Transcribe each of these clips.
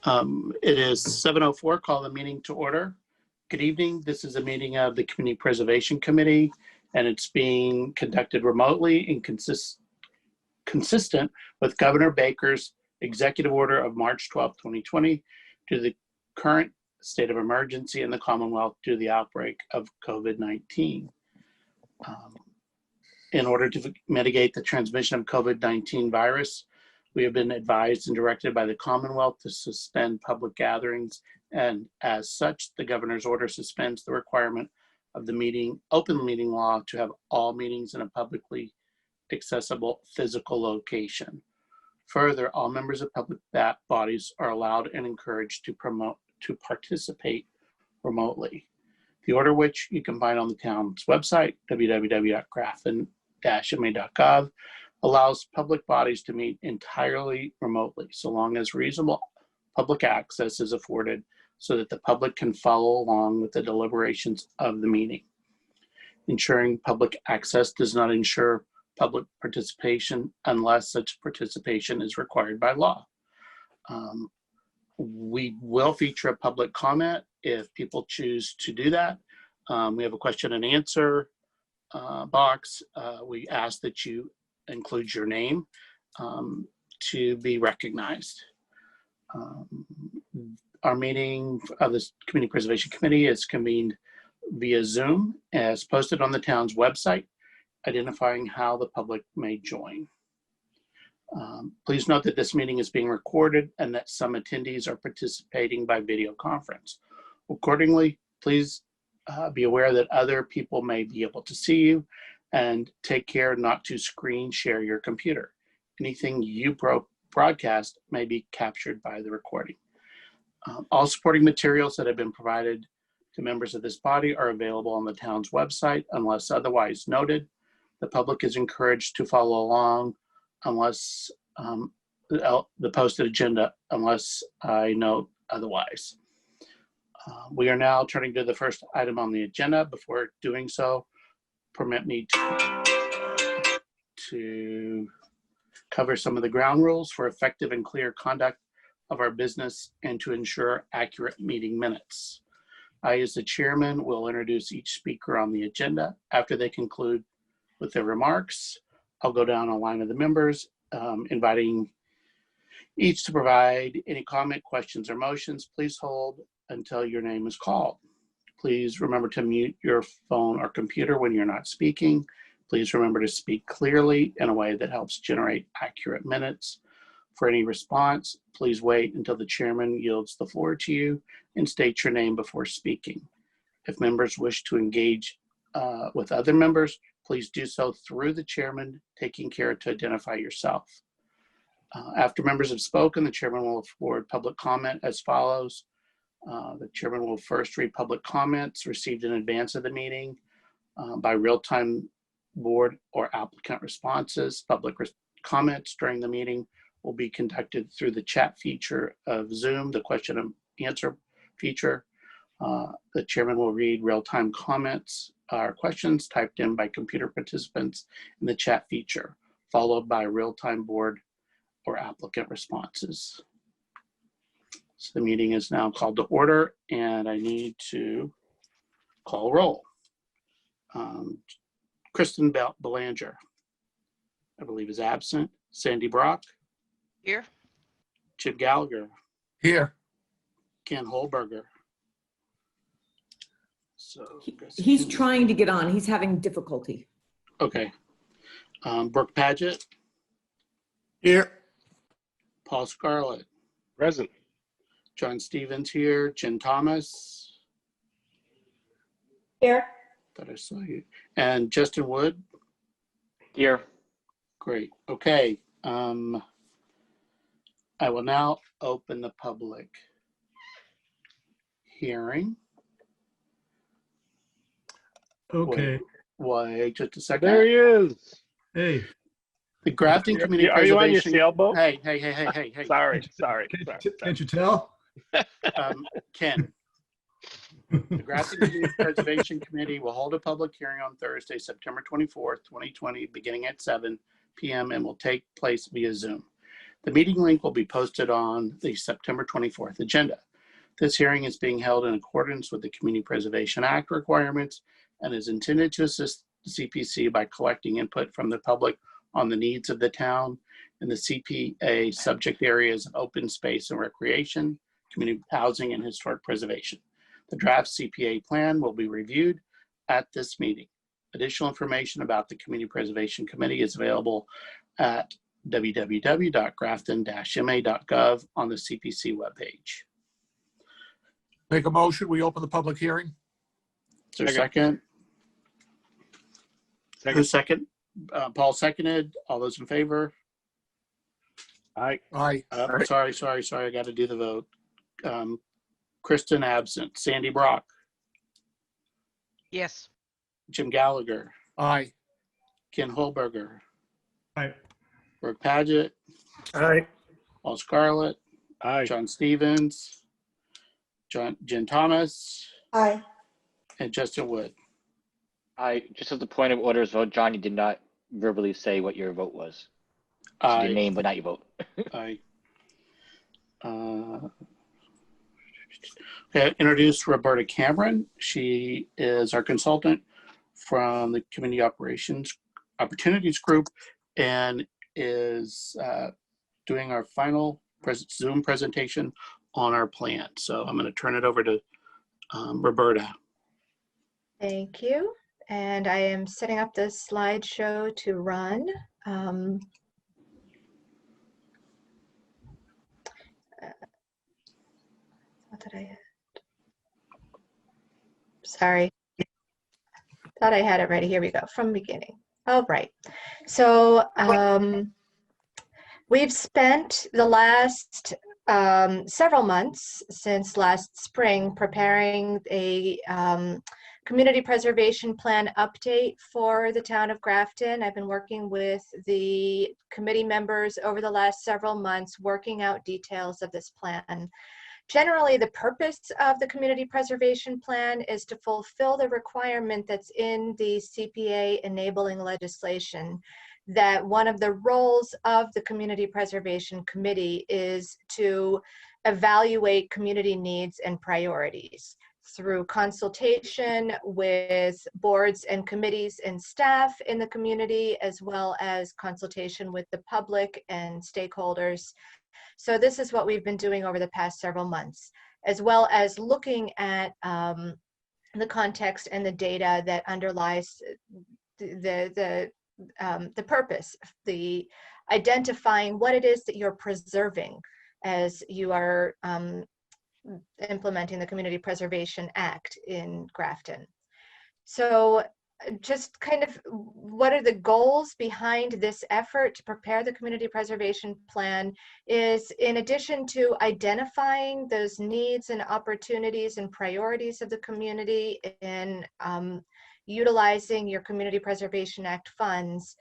It is 7:04. Call the meeting to order. Good evening. This is a meeting of the Community Preservation Committee, and it's being conducted remotely and consistent with Governor Baker's executive order of March 12, 2020, to the current state of emergency in the Commonwealth due to the outbreak of COVID-19. In order to mitigate the transmission of COVID-19 virus, we have been advised and directed by the Commonwealth to suspend public gatherings, and as such, the governor's order suspends the requirement of the open meeting law to have all meetings in a publicly accessible physical location. Further, all members of public bodies are allowed and encouraged to participate remotely. The order, which you can find on the town's website, www.grafton-ma.gov, allows public bodies to meet entirely remotely, so long as reasonable public access is afforded so that the public can follow along with the deliberations of the meeting. Ensuring public access does not ensure public participation unless such participation is required by law. We will feature a public comment if people choose to do that. We have a question and answer box. We ask that you include your name to be recognized. Our meeting of the Community Preservation Committee is convened via Zoom as posted on the town's website, identifying how the public may join. Please note that this meeting is being recorded and that some attendees are participating by video conference. Accordingly, please be aware that other people may be able to see you, and take care not to screen share your computer. Anything you broadcast may be captured by the recording. All supporting materials that have been provided to members of this body are available on the town's website unless otherwise noted. The public is encouraged to follow along unless the posted agenda, unless I note otherwise. We are now turning to the first item on the agenda. Before doing so, permit me to cover some of the ground rules for effective and clear conduct of our business and to ensure accurate meeting minutes. I, as the chairman, will introduce each speaker on the agenda. After they conclude with their remarks, I'll go down a line of the members, inviting each to provide any comment, questions, or motions. Please hold until your name is called. Please remember to mute your phone or computer when you're not speaking. Please remember to speak clearly in a way that helps generate accurate minutes. For any response, please wait until the chairman yields the floor to you and state your name before speaking. If members wish to engage with other members, please do so through the chairman, taking care to identify yourself. After members have spoken, the chairman will afford public comment as follows. The chairman will first read public comments received in advance of the meeting by real-time board or applicant responses. Public comments during the meeting will be conducted through the chat feature of Zoom, the question and answer feature. The chairman will read real-time comments or questions typed in by computer participants in the chat feature, followed by real-time board or applicant responses. So the meeting is now called to order, and I need to call roll. Kristen Belanger, I believe, is absent. Sandy Brock. Here. Chip Gallagher. Here. Ken Holberger. So he's trying to get on. He's having difficulty. Okay. Brooke Paget. Here. Paul Scarlett. Present. John Stevens here. Jen Thomas. Here. Thought I saw you. And Justin Wood. Here. Great. Okay. I will now open the public hearing. Okay. Wait just a second. There he is. Hey. The Grafton Community Are you on your Preservation. sailboat? Hey. Sorry. Can't you tell? Ken. The Grafton Community Preservation Committee will hold a public hearing on Thursday, September 24th, 2020, beginning at 7 p.m. and will take place via Zoom. The meeting link will be posted on the September 24th agenda. This hearing is being held in accordance with the Community Preservation Act requirements and is intended to assist the CPC by collecting input from the public on the needs of the town in the CPA subject areas of open space and recreation, community housing, and historic preservation. The draft CPA plan will be reviewed at this meeting. Additional information about the Community Preservation Committee is available at www.grafton-ma.gov on the CPC webpage. Make a motion, we open the public hearing. Is there a second? Second. Who's second? Paul seconded. All those in favor? Aye. Aye. Sorry. I got to do the vote. Kristen absent. Sandy Brock, Yes. Jim Gallagher, Aye. Ken Holberger, Aye. Brooke Paget, Aye. Paul Scarlett, Aye. John Stevens, Jen Thomas, Aye. and Justin Wood. Just as a point of order, vote, John, you did not verbally say what your vote was. Just your Aye. name, but not your vote. I introduce Roberta Cameron. She is our consultant from the Community Opportunities Group and is doing our final Zoom presentation on our plan. So I'm going to turn it over to Roberta. Thank you. And I am setting up the slideshow to run. What did I hit? Sorry. Thought I had it ready. Here we go. From beginning. All right. So we've spent the last several months since last spring preparing a community preservation plan update for the town of Grafton. I've been working with the committee members over the last several months, working out details of this plan. Generally, the purpose of the community preservation plan is to fulfill the requirement that's in the CPA enabling legislation, that one of the roles of the Community Preservation Committee is to evaluate community needs and priorities through consultation with boards and committees and staff in the community, as well as consultation with the public and stakeholders. So this is what we've been doing over the past several months, as well as looking at the context and the data that underlies the purpose, the identifying what it is that you're preserving as you are implementing the Community Preservation Act in Grafton. So just kind of what are the goals behind this effort to prepare the community preservation plan is, in addition to identifying those needs and opportunities and priorities of the community in utilizing your Community Preservation Act funds,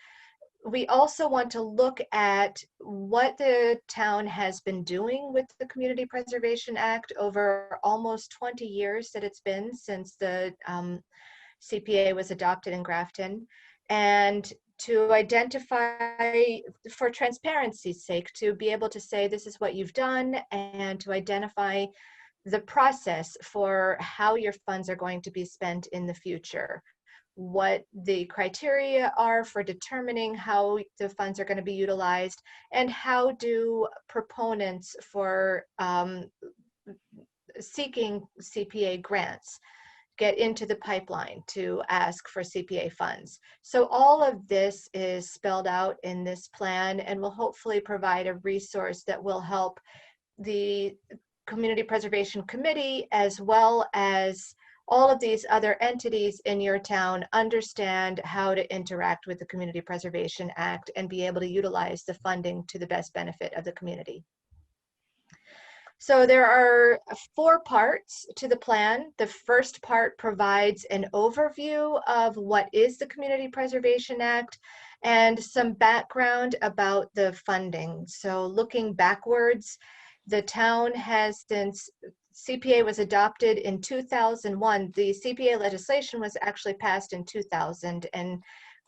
we also want to look at what the town has been doing with the Community Preservation Act over almost 20 years that it's been since the CPA was adopted in Grafton, and to identify, for transparency's sake, to be able to say this is what you've done, and to identify the process for how your funds are going to be spent in the future, what the criteria are for determining how the funds are going to be utilized, and how do proponents for seeking CPA grants get into the pipeline to ask for CPA funds. So all of this is spelled out in this plan and will hopefully provide a resource that will help the Community Preservation Committee, as well as all of these other entities in your town, understand how to interact with the Community Preservation Act and be able to utilize the funding to the best benefit of the community. So there are 4 parts to the plan. The first part provides an overview of what is the Community Preservation Act and some background about the funding. So looking backwards, the town has, since CPA was adopted in 2001, the CPA legislation was actually passed in 2000, and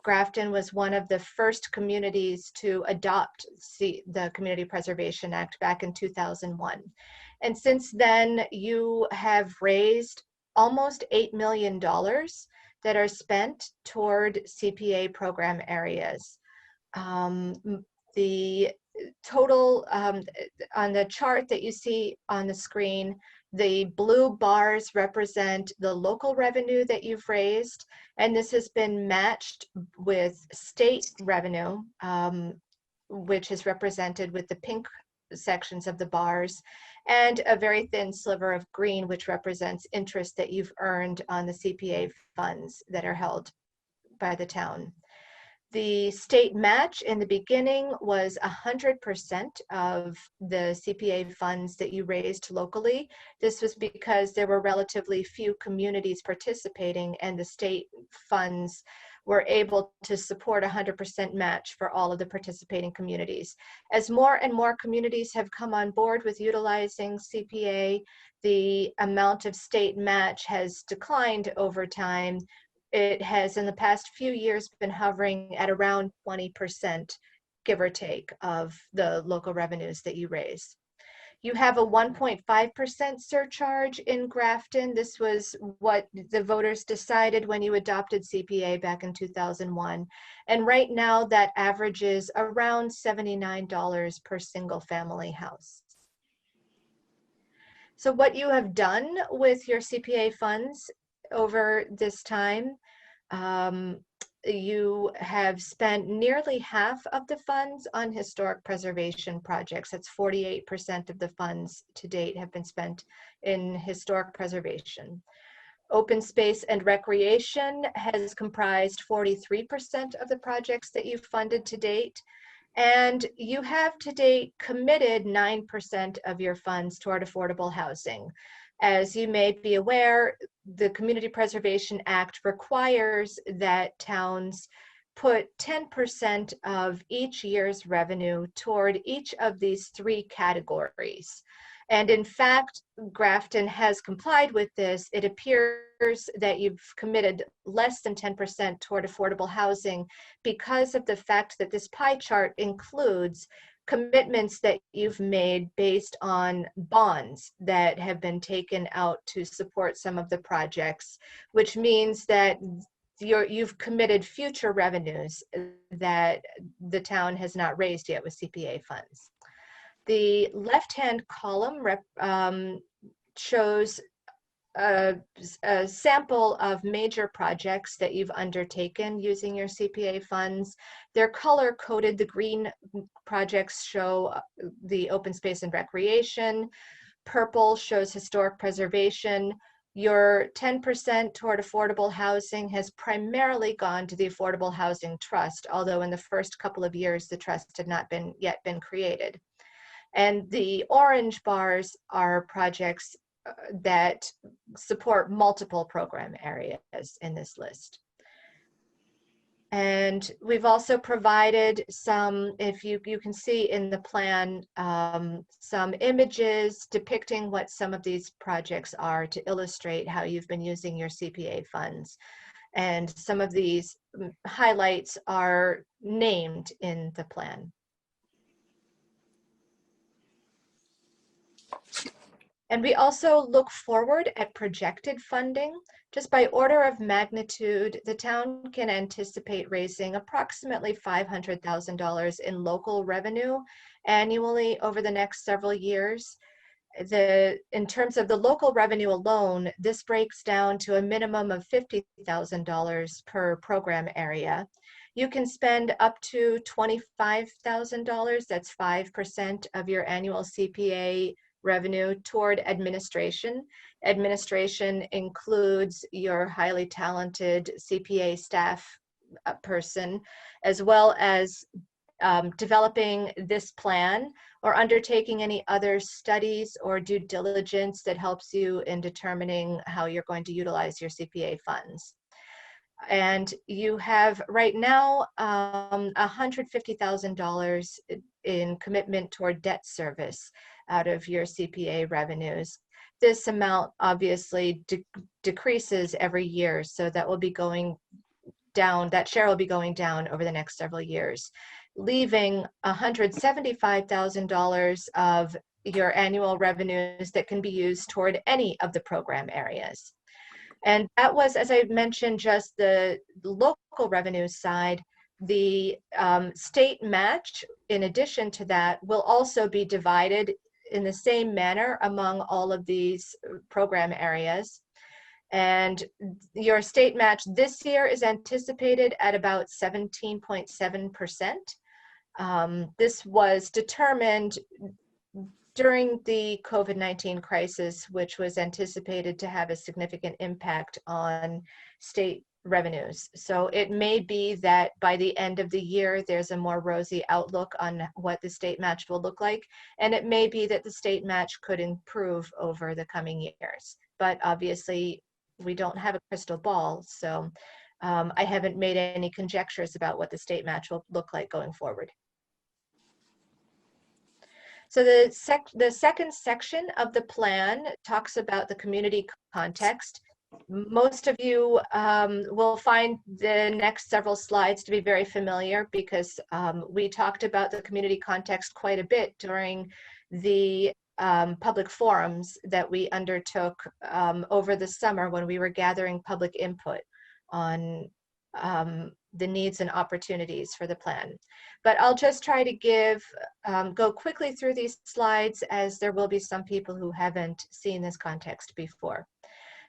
Grafton was one of the first communities to adopt the Community Preservation Act back in 2001. And since then, you have raised almost $8 million that are spent toward CPA program areas. The total, on the chart that you see on the screen, the blue bars represent the local revenue that you've raised, and this has been matched with state revenue, which is represented with the pink sections of the bars, and a very thin sliver of green, which represents interest that you've earned on the CPA funds that are held by the town. The state match in the beginning was 100% of the CPA funds that you raised locally. This was because there were relatively few communities participating, and the state funds were able to support 100% match for all of the participating communities. As more and more communities have come on board with utilizing CPA, the amount of state match has declined over time. It has in the past few years been hovering at around 20%, give or take, of the local revenues that you raise. You have a 1.5% surcharge in Grafton. This was what the voters decided when you adopted CPA back in 2001. And right now that averages around $79 per single family house. So what you have done with your CPA funds over this time, you have spent nearly half of the funds on historic preservation projects. That's 48% of the funds to date have been spent in historic preservation. Open space and recreation has comprised 43% of the projects that you've funded to date. And you have to date committed 9% of your funds toward affordable housing. As you may be aware, the Community Preservation Act requires that towns put 10% of each year's revenue toward each of these three categories. And in fact, Grafton has complied with this. It appears that you've committed less than 10% toward affordable housing because of the fact that this pie chart includes commitments that you've made based on bonds that have been taken out to support some of the projects, which means that you've committed future revenues that the town has not raised yet with CPA funds. The left-hand column shows a sample of major projects that you've undertaken using your CPA funds. They're color-coded. The green projects show the open space and recreation. Purple shows historic preservation. Your 10% toward affordable housing has primarily gone to the Affordable Housing Trust, although in the first couple of years, the trust had not yet been created. And the orange bars are projects that support multiple program areas in this list. And we've also provided some, if you can see in the plan, some images depicting what some of these projects are to illustrate how you've been using your CPA funds. And some of these highlights are named in the plan. And we also look forward at projected funding. Just by order of magnitude, the town can anticipate raising approximately $500,000 in local revenue annually over the next several years. In terms of the local revenue alone, this breaks down to a minimum of $50,000 per program area. You can spend up to $25,000, that's 5% of your annual CPA revenue, toward administration. Administration includes your highly talented CPA staff person, as well as developing this plan or undertaking any other studies or due diligence that helps you in determining how you're going to utilize your CPA funds. And you have right now $150,000 in commitment toward debt service out of your CPA revenues. This amount obviously decreases every year, so that will be going down, that share will be going down over the next several years, leaving $175,000 of your annual revenues that can be used toward any of the program areas. And that was, as I mentioned, just the local revenue side. The state match, in addition to that, will also be divided in the same manner among all of these program areas. And your state match this year is anticipated at about 17.7%. This was determined during the COVID-19 crisis, which was anticipated to have a significant impact on state revenues. So it may be that by the end of the year, there's a more rosy outlook on what the state match will look like. And it may be that the state match could improve over the coming years. But obviously, we don't have a crystal ball. So I haven't made any conjectures about what the state match will look like going forward. So the second section of the plan talks about the community context. Most of you will find the next several slides to be very familiar because we talked about the community context quite a bit during the public forums that we undertook over the summer when we were gathering public input on the needs and opportunities for the plan. But I'll just try to go quickly through these slides, as there will be some people who haven't seen this context before.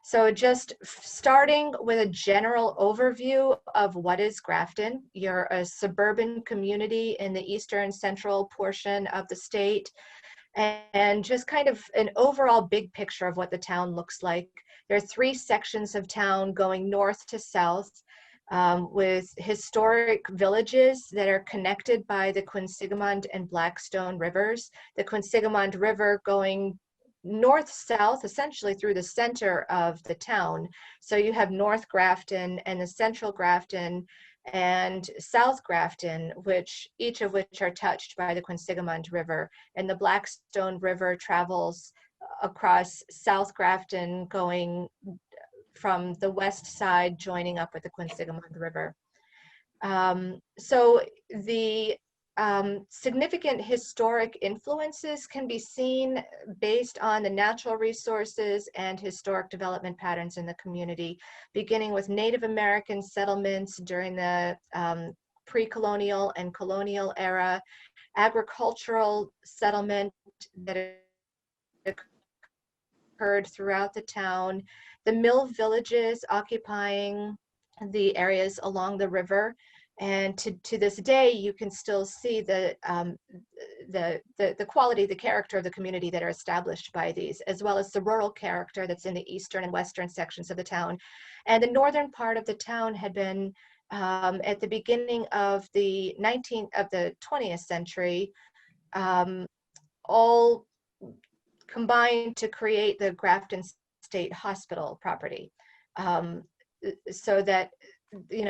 So just starting with a general overview of what is Grafton. You're a suburban community in the eastern central portion of the state, and just kind of an overall big picture of what the town looks like. There are 3 sections of town going north to south, with historic villages that are connected by the Quinsigamond and Blackstone rivers. The Quinsigamond River going north-south, essentially through the center of the town. So you have North Grafton and the Central Grafton and South Grafton, each of which are touched by the Quinsigamond River. And the Blackstone River travels across South Grafton, going from the west side, joining up with the Quinsigamond River. So the significant historic influences can be seen based on the natural resources and historic development patterns in the community, beginning with Native American settlements during the pre-colonial and colonial era, agricultural settlement that occurred throughout the town, the mill villages occupying the areas along the river. And to this day, you can still see the quality, the character of the community that are established by these, as well as the rural character that's in the eastern and western sections of the town. And the northern part of the town had been, at the beginning of the 20th century, all combined to create the Grafton State Hospital property. So that,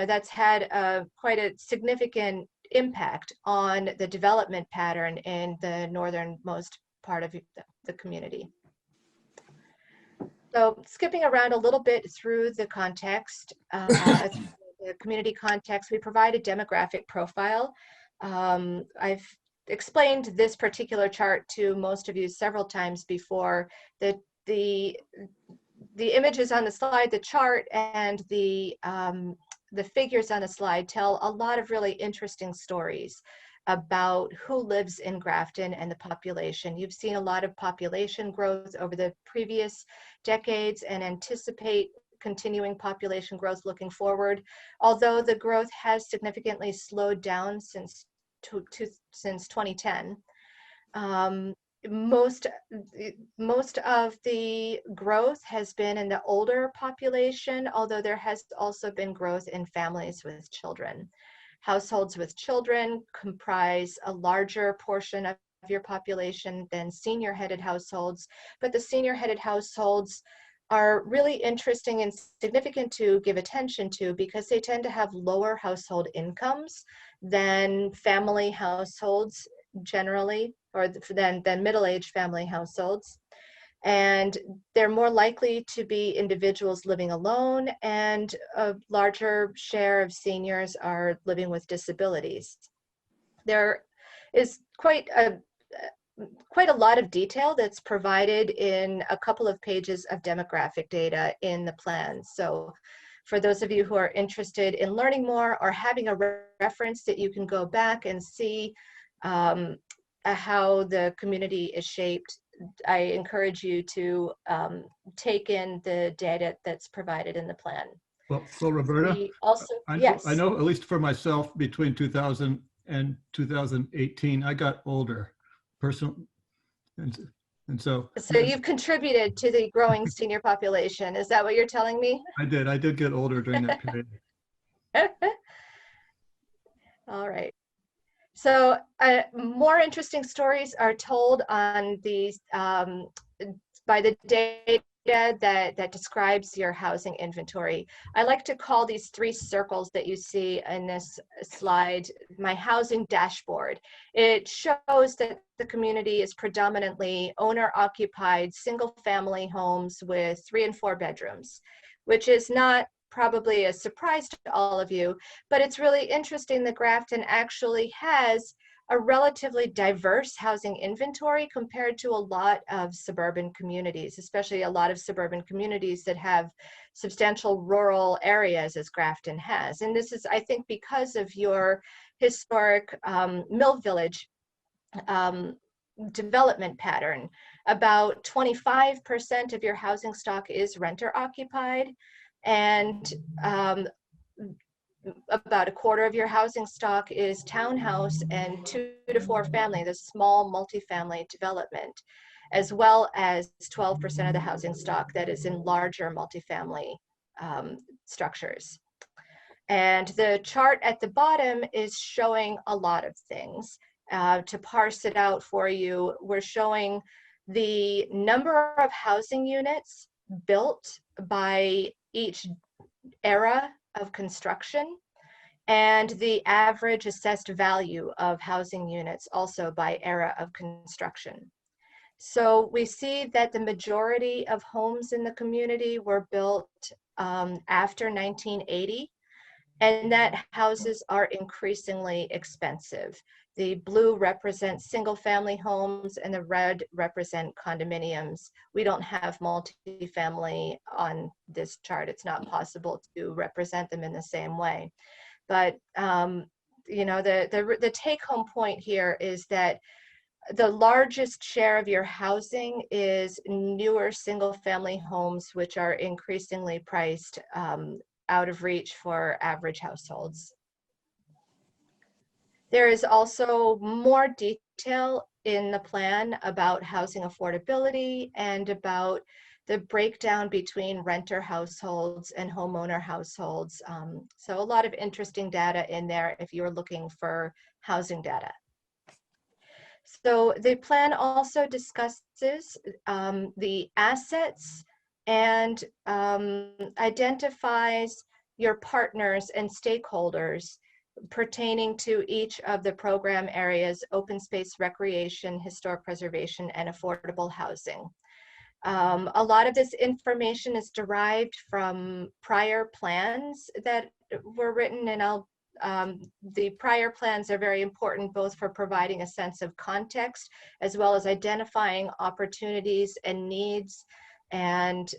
that's had quite a significant impact on the development pattern in the northernmost part of the community. So skipping around a little bit through the context, the community context, we provide a demographic profile. I've explained this particular chart to most of you several times before. The images on the slide, the chart, and the figures on the slide tell a lot of really interesting stories about who lives in Grafton and the population. You've seen a lot of population growth over the previous decades and anticipate continuing population growth looking forward, although the growth has significantly slowed down since 2010. Most of the growth has been in the older population, although there has also been growth in families with children. Households with children comprise a larger portion of your population than senior-headed households, but the senior-headed households are really interesting and significant to give attention to because they tend to have lower household incomes than family households generally, or than middle-aged family households. And they're more likely to be individuals living alone, and a larger share of seniors are living with disabilities. There is quite a lot of detail that's provided in a couple of pages of demographic data in the plan. So for those of you who are interested in learning more or having a reference that you can go back and see how the community is shaped, I encourage you to take in the data that's provided in the plan. Well, Roberta, We also, I yes. know, at least for myself, between 2000 and 2018, I got older, personal, and so. So you've contributed to the growing senior population. Is that what you're telling me? I did get older during that period. All right. So more interesting stories are told on these by the data that describes your housing inventory. I like to call these 3 circles that you see in this slide my housing dashboard. It shows that the community is predominantly owner-occupied single-family homes with 3 and 4 bedrooms, which is not probably a surprise to all of you, but it's really interesting that Grafton actually has a relatively diverse housing inventory compared to a lot of suburban communities, especially a lot of suburban communities that have substantial rural areas as Grafton has. And this is, I think, because of your historic Mill Village development pattern. About 25% of your housing stock is renter occupied, and about a quarter of your housing stock is townhouse and 2 to 4 family, the small multifamily development, as well as 12% of the housing stock that is in larger multifamily structures. And the chart at the bottom is showing a lot of things. To parse it out for you, we're showing the number of housing units built by each era of construction, and the average assessed value of housing units also by era of construction. So we see that the majority of homes in the community were built after 1980, and that houses are increasingly expensive. The blue represents single-family homes and the red represent condominiums. We don't have multifamily on this chart. It's not possible to represent them in the same way. But you know, the take-home point here is that the largest share of your housing is newer single-family homes, which are increasingly priced out of reach for average households. There is also more detail in the plan about housing affordability and about the breakdown between renter households and homeowner households. So a lot of interesting data in there if you're looking for housing data. So the plan also discusses the assets and identifies your partners and stakeholders pertaining to each of the program areas: open space, recreation, historic preservation, and affordable housing. A lot of this information is derived from prior plans that were written, and the prior plans are very important both for providing a sense of context as well as identifying opportunities and needs, and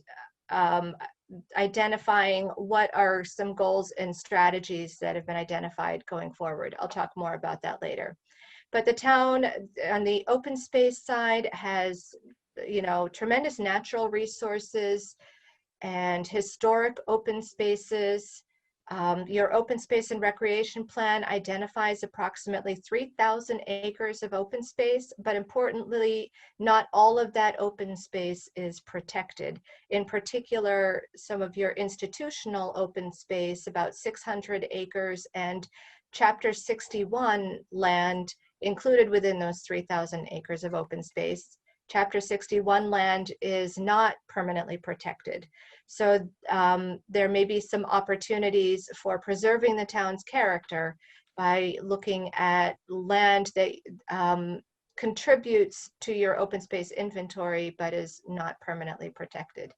identifying what are some goals and strategies that have been identified going forward. I'll talk more about that later. But the town on the open space side has, you know, tremendous natural resources and historic open spaces. Your open space and recreation plan identifies approximately 3,000 acres of open space, but importantly, not all of that open space is protected. In particular, some of your institutional open space, about 600 acres, and Chapter 61 land included within those 3,000 acres of open space. Chapter 61 land is not permanently protected. So there may be some opportunities for preserving the town's character by looking at land that contributes to your open space inventory, but is not permanently protected.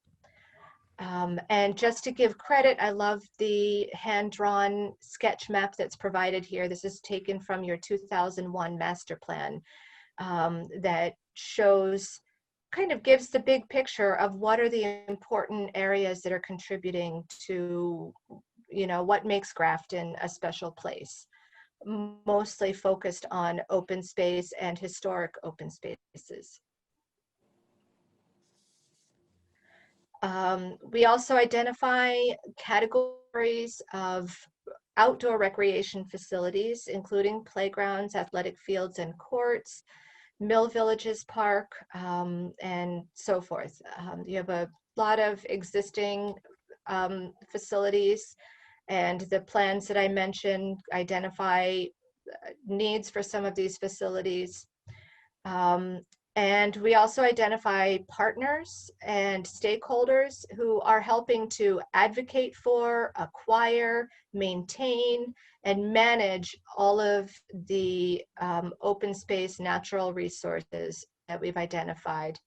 And just to give credit, I love the hand-drawn sketch map that's provided here. This is taken from your 2001 master plan that shows, kind of gives the big picture of what are the important areas that are contributing to, you know, what makes Grafton a special place. Mostly focused on open space and historic open spaces. We also identify categories of outdoor recreation facilities, including playgrounds, athletic fields and courts, mill villages, park, and so forth. You have a lot of existing facilities, and the plans that I mentioned identify needs for some of these facilities. And we also identify partners and stakeholders who are helping to advocate for, acquire, maintain, and manage all of the open space natural resources that we've identified.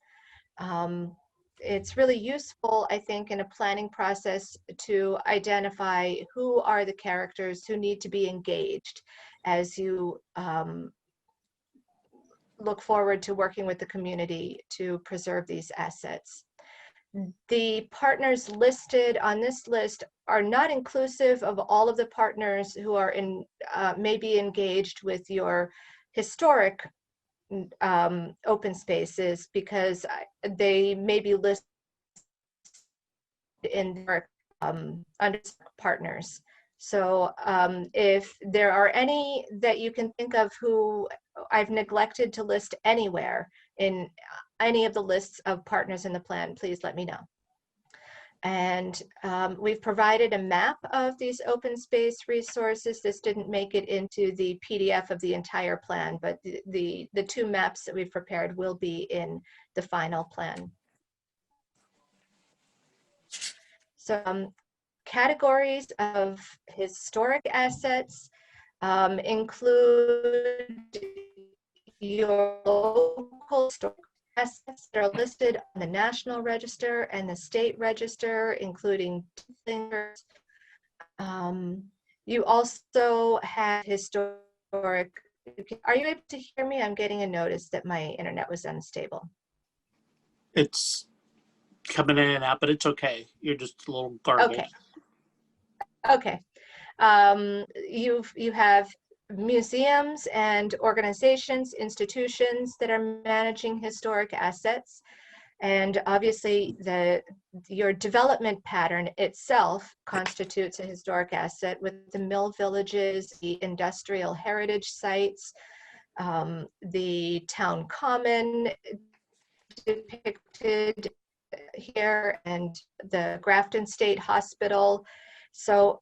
It's really useful, I think, in a planning process to identify who are the characters who need to be engaged as you look forward to working with the community to preserve these assets. The partners listed on this list are not inclusive of all of the partners who are maybe engaged with your historic open spaces, because they may be listed in their under partners. So if there are any that you can think of who I've neglected to list anywhere in any of the lists of partners in the plan, please let me know. And we've provided a map of these open space resources. This didn't make it into the PDF of the entire plan, but the two maps that we've prepared will be in the final plan. So categories of historic assets include your local historic assets that are listed on the National Register and the State Register, including things. You also have historic. Are you able to hear me? I'm getting a notice that my internet was unstable. It's coming in and out, but it's okay. You're just a little garbled. Okay. You have museums and organizations, institutions that are managing historic assets. And obviously your development pattern itself constitutes a historic asset, with the mill villages, the industrial heritage sites, the town common depicted here, and the Grafton State Hospital. So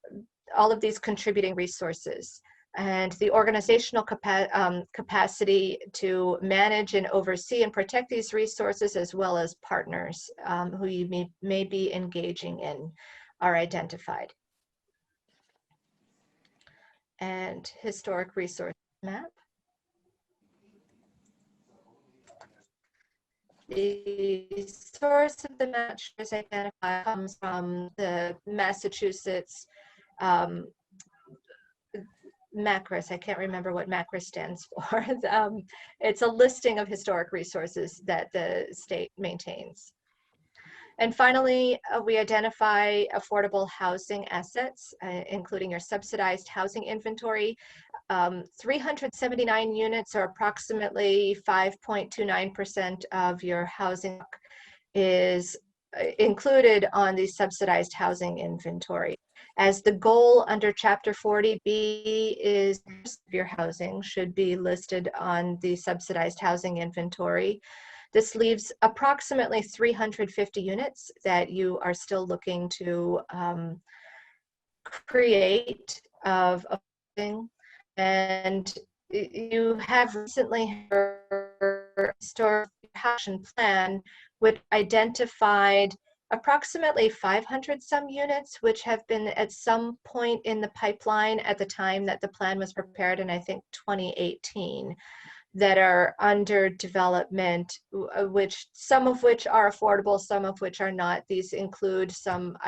all of these contributing resources, and the organizational capacity to manage and oversee and protect these resources, as well as partners who you may be engaging in, are identified. And historic resource map. The source of the map is identified comes from the Massachusetts MACRIS. I can't remember what MACRIS stands for. It's a listing of historic resources that the state maintains. And finally, we identify affordable housing assets, including your subsidized housing inventory. 379 units, or approximately 5.29% of your housing, is included on the subsidized housing inventory. As the goal under Chapter 40B is your housing should be listed on the subsidized housing inventory. This leaves approximately 350 units that you are still looking to create of housing. And you have recently heard historic action plan, which identified approximately 500 some units, which have been at some point in the pipeline at the time that the plan was prepared in, I think, 2018. that are under development, which some of which are affordable, some of which are not. These include some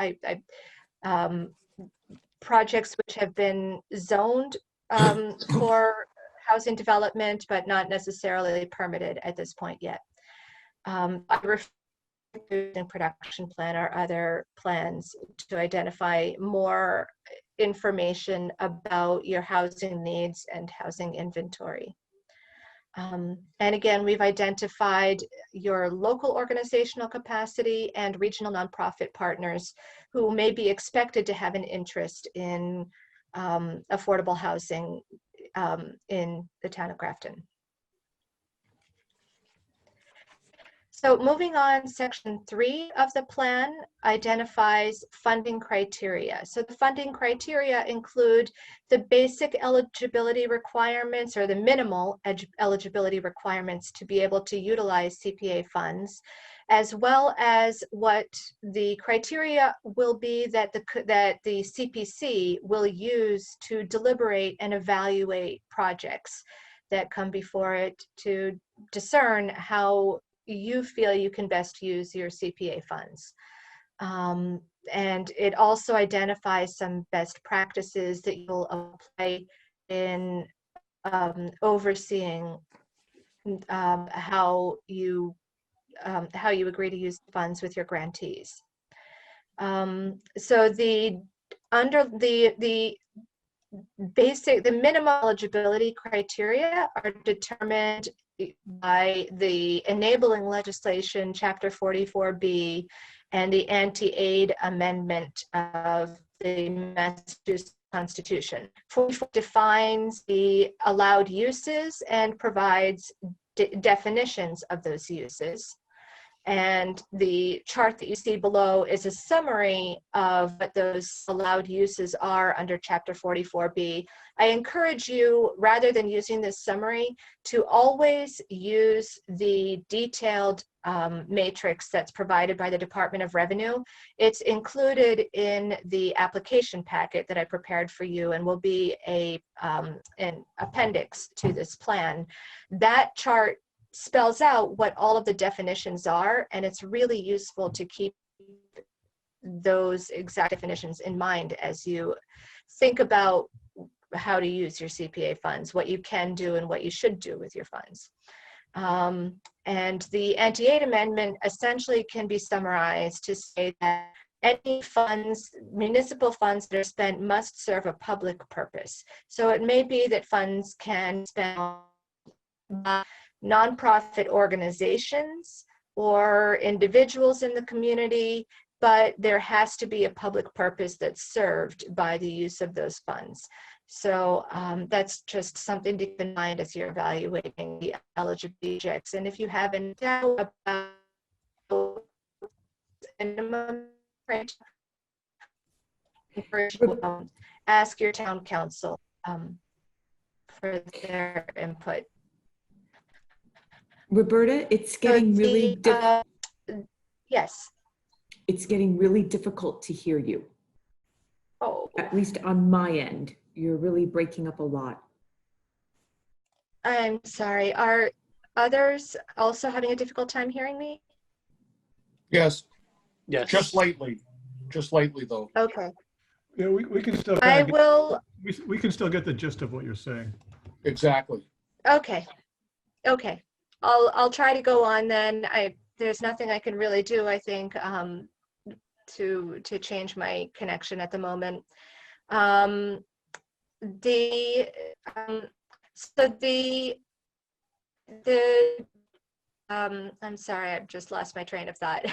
projects which have been zoned for housing development, but not necessarily permitted at this point yet. I refer to the production plan or other plans to identify more information about your housing needs and housing inventory. And again, we've identified your local organizational capacity and regional nonprofit partners who may be expected to have an interest in affordable housing in the town of Grafton. So moving on, section 3 of the plan identifies funding criteria. So the funding criteria include the basic eligibility requirements or the minimal eligibility requirements to be able to utilize CPA funds, as well as what the criteria will be that the CPC will use to deliberate and evaluate projects that come before it to discern how you feel you can best use your CPA funds. And it also identifies some best practices that you'll apply in overseeing how you agree to use funds with your grantees. So the minimum eligibility criteria are determined by the enabling legislation, Chapter 44B, and the anti-aid amendment of the Massachusetts Constitution. 44 defines the allowed uses and provides definitions of those uses. And the chart that you see below is a summary of what those allowed uses are under Chapter 44B. I encourage you, rather than using this summary, to always use the detailed matrix that's provided by the Department of Revenue. It's included in the application packet that I prepared for you and will be an appendix to this plan. That chart spells out what all of the definitions are, and it's really useful to keep those exact definitions in mind as you think about how to use your CPA funds, what you can do and what you should do with your funds. And the anti-aid amendment essentially can be summarized to say that any funds, municipal funds that are spent must serve a public purpose. So it may be that funds can spend on nonprofit organizations or individuals in the community, but there has to be a public purpose that's served by the use of those funds. So that's just something to keep in mind as you're evaluating the eligibility checks. And if you have any doubt about minimum criteria, ask your town council for their input. Roberta, it's getting really yes. It's getting really difficult to hear you. Oh, At least on my end, you're really breaking up a lot. I'm sorry. Are others also having a difficult time hearing me? Yes, Yes. just lately though. Okay. Yeah, we can still. I will. We can still get the gist of what you're saying. Exactly. Okay. Okay. I'll try to go on then. There's nothing I can really do, I think, to change my connection at the moment. I'm sorry, I've just lost my train of thought.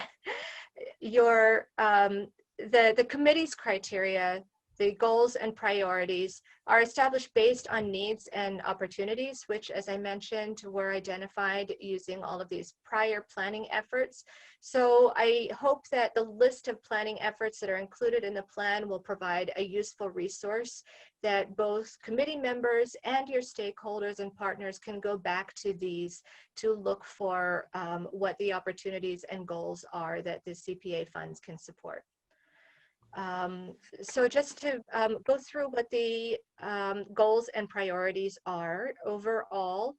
The committee's criteria, the goals and priorities are established based on needs and opportunities, which, as I mentioned, were identified using all of these prior planning efforts. So I hope that the list of planning efforts that are included in the plan will provide a useful resource that both committee members and your stakeholders and partners can go back to these to look for what the opportunities and goals are that the CPA funds can support. So just to go through what the goals and priorities are overall,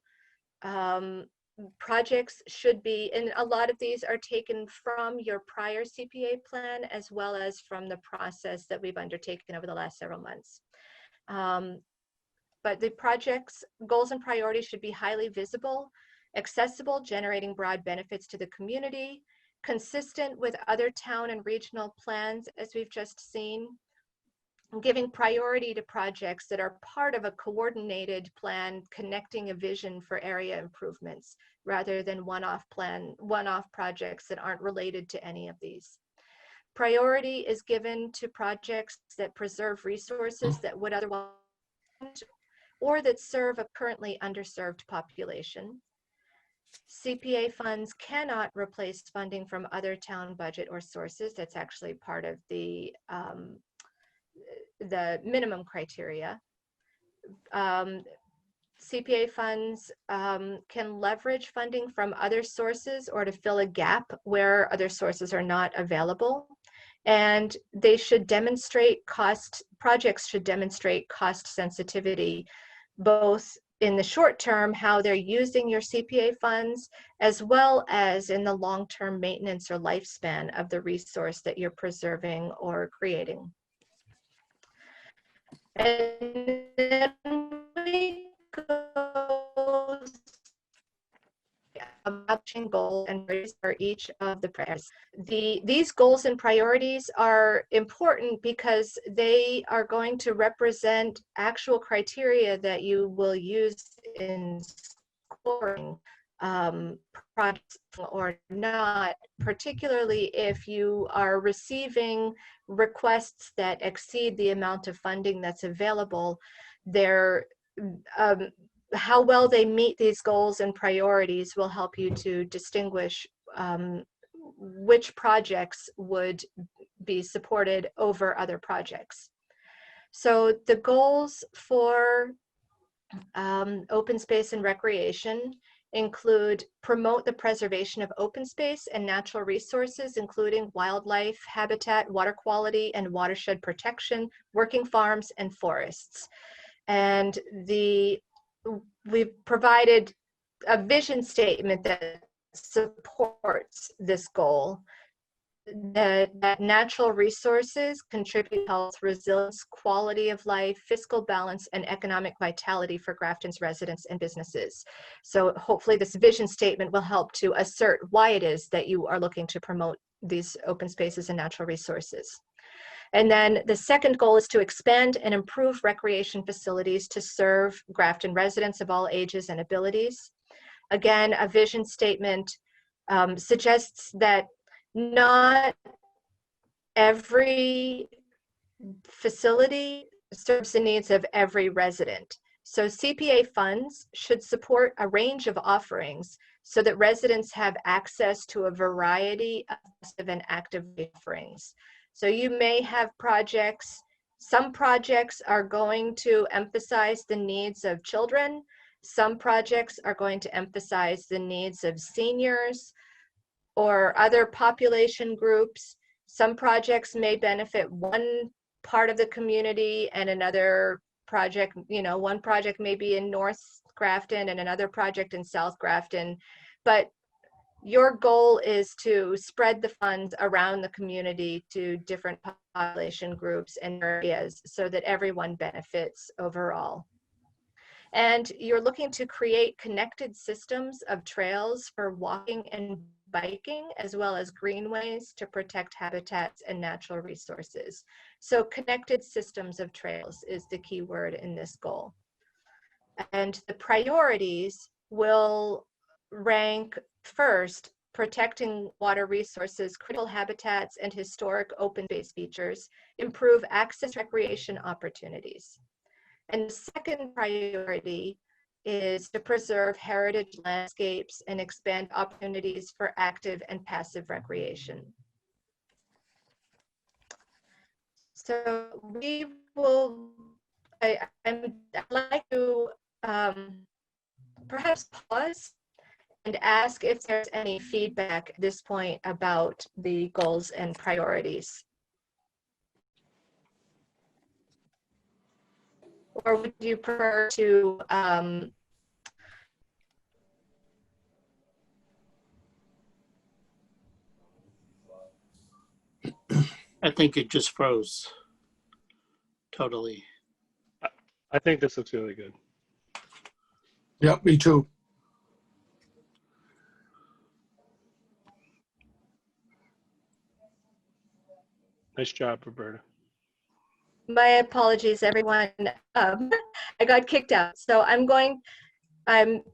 projects should be, and a lot of these are taken from your prior CPA plan as well as from the process that we've undertaken over the last several months. But the project's goals and priorities should be highly visible, accessible, generating broad benefits to the community, consistent with other town and regional plans, as we've just seen, giving priority to projects that are part of a coordinated plan connecting a vision for area improvements rather than one-off projects that aren't related to any of these. Priority is given to projects that preserve resources that would otherwise or that serve a currently underserved population. CPA funds cannot replace funding from other town budget or sources. That's actually part of the minimum criteria. CPA funds can leverage funding from other sources or to fill a gap where other sources are not available. And they should demonstrate projects should demonstrate cost sensitivity, both in the short term, how they're using your CPA funds, as well as in the long-term maintenance or lifespan of the resource that you're preserving or creating. And then we go matching goals and priorities for each of the prayers. These goals and priorities are important because they are going to represent actual criteria that you will use in scoring projects or not, particularly if you are receiving requests that exceed the amount of funding that's available. How well they meet these goals and priorities will help you to distinguish which projects would be supported over other projects. So the goals for open space and recreation include promote the preservation of open space and natural resources, including wildlife, habitat, water quality, and watershed protection, working farms, and forests. And we've provided a vision statement that supports this goal, that natural resources contribute to health, resilience, quality of life, fiscal balance, and economic vitality for Grafton's residents and businesses. So hopefully this vision statement will help to assert why it is that you are looking to promote these open spaces and natural resources. And then the second goal is to expand and improve recreation facilities to serve Grafton residents of all ages and abilities. Again, a vision statement suggests that not every facility serves the needs of every resident. So CPA funds should support a range of offerings so that residents have access to a variety of passive and active offerings. So you may have projects, some projects are going to emphasize the needs of children, some projects are going to emphasize the needs of seniors or other population groups. Some projects may benefit one part of the community and another project, one project may be in North Grafton and another project in South Grafton, but your goal is to spread the funds around the community to different population groups and areas so that everyone benefits overall. And you're looking to create connected systems of trails for walking and biking, as well as greenways to protect habitats and natural resources. So connected systems of trails is the key word in this goal. And the priorities will rank first, protecting water resources, critical habitats, and historic open space features, improve access recreation opportunities. And the second priority is to preserve heritage landscapes and expand opportunities for active and passive recreation. So we will, I'd like to perhaps pause and ask if there's any feedback at this point about the goals and priorities. Or would you prefer to I think it just froze totally. I think this looks really good. Yep, me too. Nice job, Roberta. My apologies, everyone. I got kicked out. So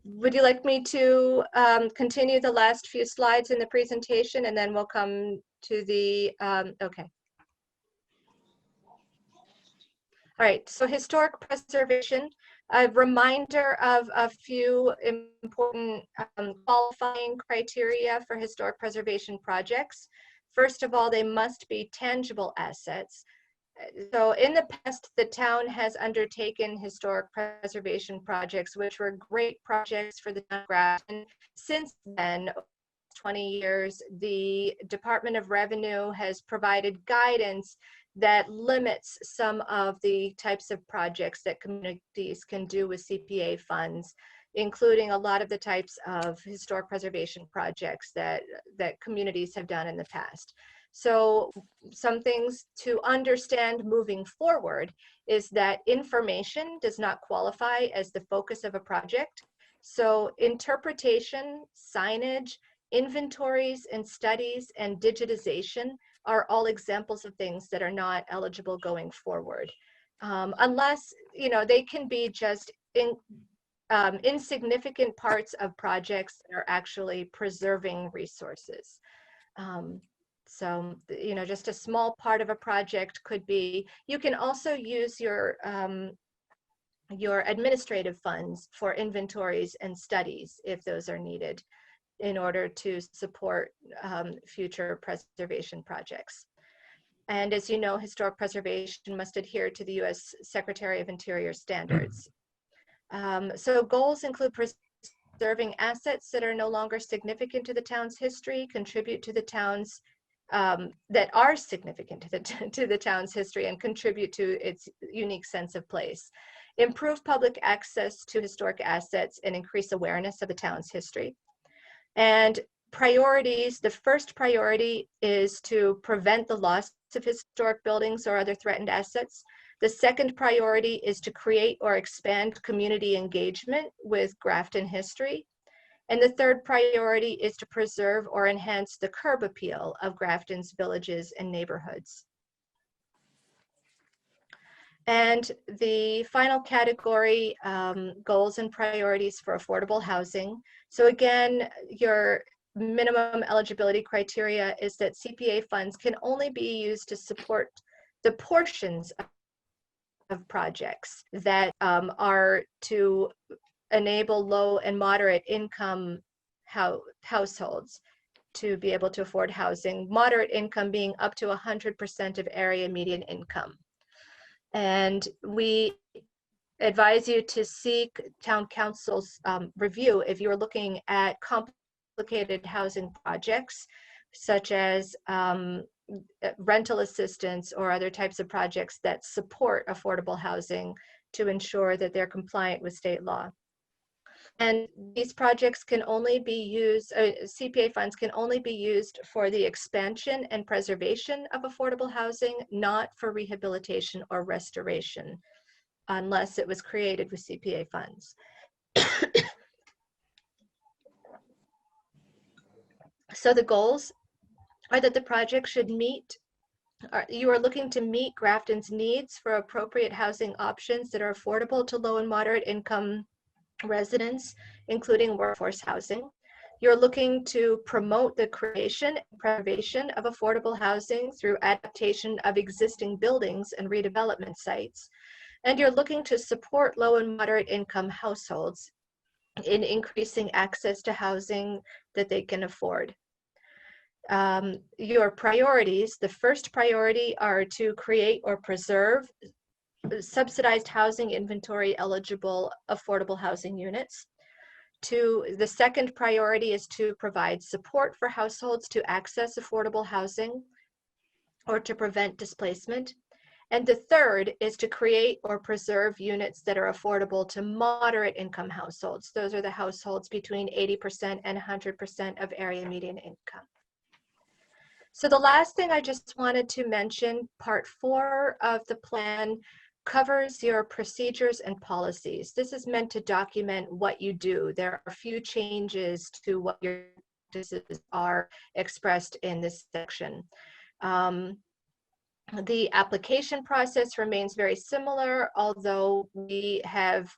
would you like me to continue the last few slides in the presentation and then we'll come to the, okay. All right, so historic preservation, a reminder of a few important qualifying criteria for historic preservation projects. First of all, they must be tangible assets. So in the past, the town has undertaken historic preservation projects, which were great projects for the town of Grafton. Since then, 20 years, the Department of Revenue has provided guidance that limits some of the types of projects that communities can do with CPA funds, including a lot of the types of historic preservation projects that communities have done in the past. So some things to understand moving forward is that information does not qualify as the focus of a project. So interpretation, signage, inventories and studies, and digitization are all examples of things that are not eligible going forward. Unless, you know, they can be just insignificant parts of projects that are actually preserving resources. So, you know, just a small part of a project could be, you can also use your administrative funds for inventories and studies if those are needed in order to support future preservation projects. And as you know, historic preservation must adhere to the U.S. Secretary of Interior standards. So goals include preserving assets that are no longer significant to the town's history, contribute to the town's, that are significant to the town's history and contribute to its unique sense of place. Improve public access to historic assets and increase awareness of the town's history. And priorities, the first priority is to prevent the loss of historic buildings or other threatened assets. The second priority is to create or expand community engagement with Grafton history. And the third priority is to preserve or enhance the curb appeal of Grafton's villages and neighborhoods. And the final category, goals and priorities for affordable housing. So again, your minimum eligibility criteria is that CPA funds can only be used to support the portions of projects that are to enable low and moderate income households to be able to afford housing, moderate income being up to 100% of area median income. And we advise you to seek town council's review if you're looking at complicated housing projects, such as rental assistance or other types of projects that support affordable housing to ensure that they're compliant with state law. And these projects can only be used, CPA funds can only be used for the expansion and preservation of affordable housing, not for rehabilitation or restoration, unless it was created with CPA funds. So the goals are that the project should meet, you are looking to meet Grafton's needs for appropriate housing options that are affordable to low and moderate income residents, including workforce housing. You're looking to promote the creation and preservation of affordable housing through adaptation of existing buildings and redevelopment sites. And you're looking to support low and moderate income households in increasing access to housing that they can afford. Your priorities, the first priority are to create or preserve subsidized housing inventory eligible affordable housing units. The second priority is to provide support for households to access affordable housing or to prevent displacement. And the third is to create or preserve units that are affordable to moderate income households. Those are the households between 80% and 100% of area median income. So the last thing I just wanted to mention, part 4 of the plan covers your procedures and policies. This is meant to document what you do. There are a few changes to what your practices are expressed in this section. The application process remains very similar, although we have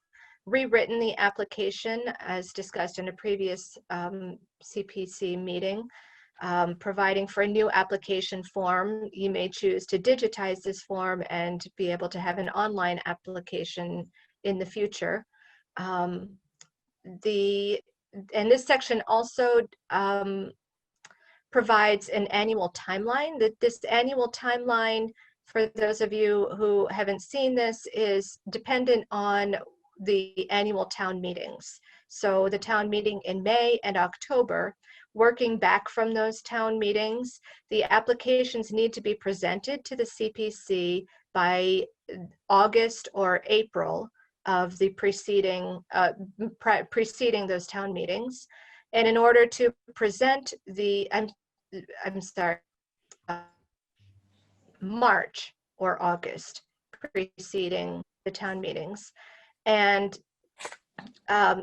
rewritten the application as discussed in a previous CPC meeting, providing for a new application form. You may choose to digitize this form and be able to have an online application in the future. And this section also provides an annual timeline. That this annual timeline, for those of you who haven't seen this, is dependent on the annual town meetings. So the town meeting in May and October, working back from those town meetings, the applications need to be presented to the CPC by August or April of the preceding those town meetings. And in order to present the, March or August preceding the town meetings. And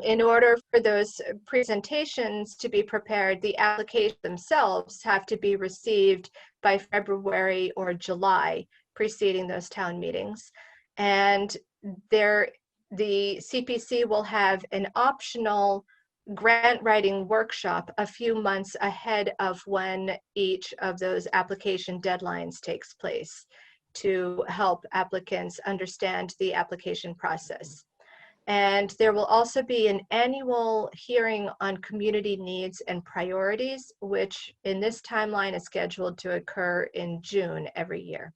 in order for those presentations to be prepared, the applications themselves have to be received by February or July preceding those town meetings. And the CPC will have an optional grant writing workshop a few months ahead of when each of those application deadlines takes place to help applicants understand the application process. And there will also be an annual hearing on community needs and priorities, which in this timeline is scheduled to occur in June every year.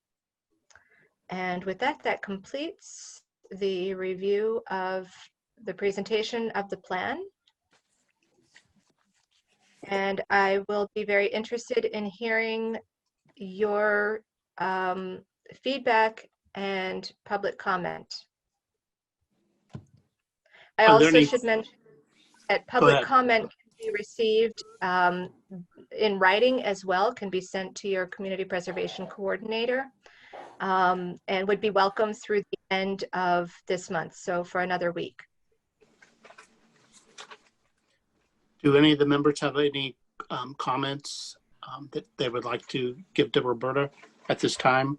And with that, that completes the review of the presentation of the plan. And I will be very interested in hearing your feedback and public comment. I Are there also any- should mention that Go public ahead. comment can be received in writing as well, can be sent to your community preservation coordinator, and would be welcome through the end of this month, so for another week. Do any of the members have any comments that they would like to give to Roberta at this time?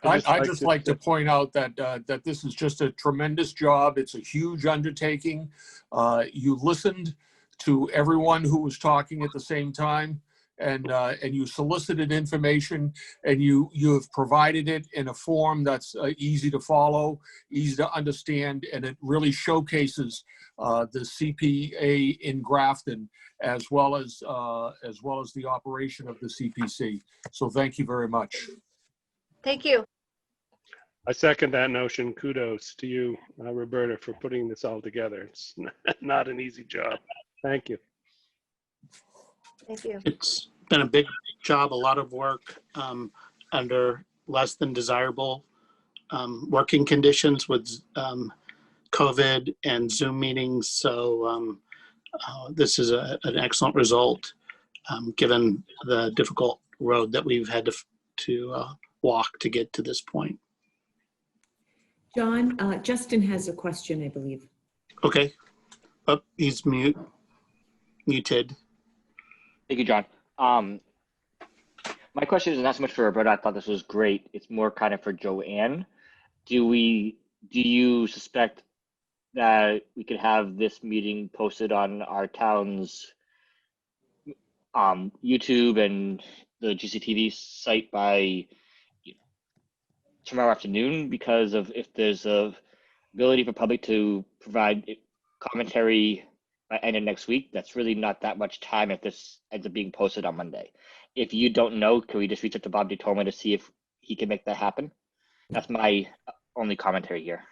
I'd just like to point out that that this is just a tremendous job. It's a huge undertaking. You listened to everyone who was talking at the same time, and you solicited information, and you have provided it in a form that's easy to follow, easy to understand, and it really showcases the CPA in Grafton as well as the operation of the CPC. So thank you very much. Thank you. I second that notion. Kudos to you, Roberta, for putting this all together. It's not an easy job. Thank you. Thank you. It's been a big job, a lot of work under less than desirable working conditions with COVID and Zoom meetings. So this is an excellent result given the difficult road that we've had to walk to get to this point. John, Justin has a question, I believe. Okay. Oh, he's muted. Thank you, John. My question is not so much for Roberta. I thought this was great. It's more kind of for Joanne. Do you suspect that we could have this meeting posted on our town's YouTube and the GCTV site by tomorrow afternoon? Because of if there's a ability for public to provide commentary by end of next week, that's really not that much time if this ends up being posted on Monday. If you don't know, can we just reach out to Bob DeToma to see if he can make that happen? That's my only commentary here.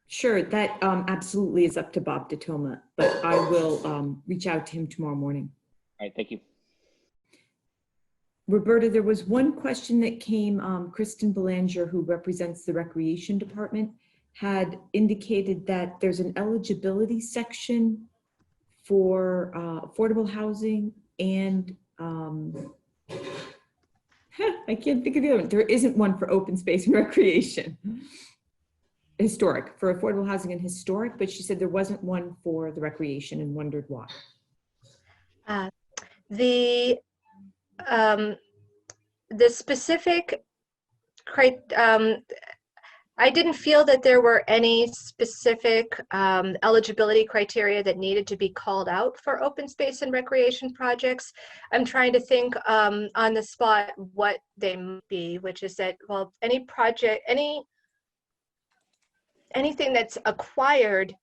Sure, that absolutely is up to Bob DeToma, but I will reach out to him tomorrow morning. All right, thank you. Roberta, there was one question that came, Kristen Belanger, who represents the Recreation Department, had indicated that there's an eligibility section for affordable housing and I can't think of the other one. There isn't one for open space and recreation. Historic, for affordable housing and historic, but she said there wasn't one for the recreation and wondered why. The specific I didn't feel that there were any specific eligibility criteria that needed to be called out for open space and recreation projects. I'm trying to think on the spot what they might be, which is that, well, any project, anything that's acquired,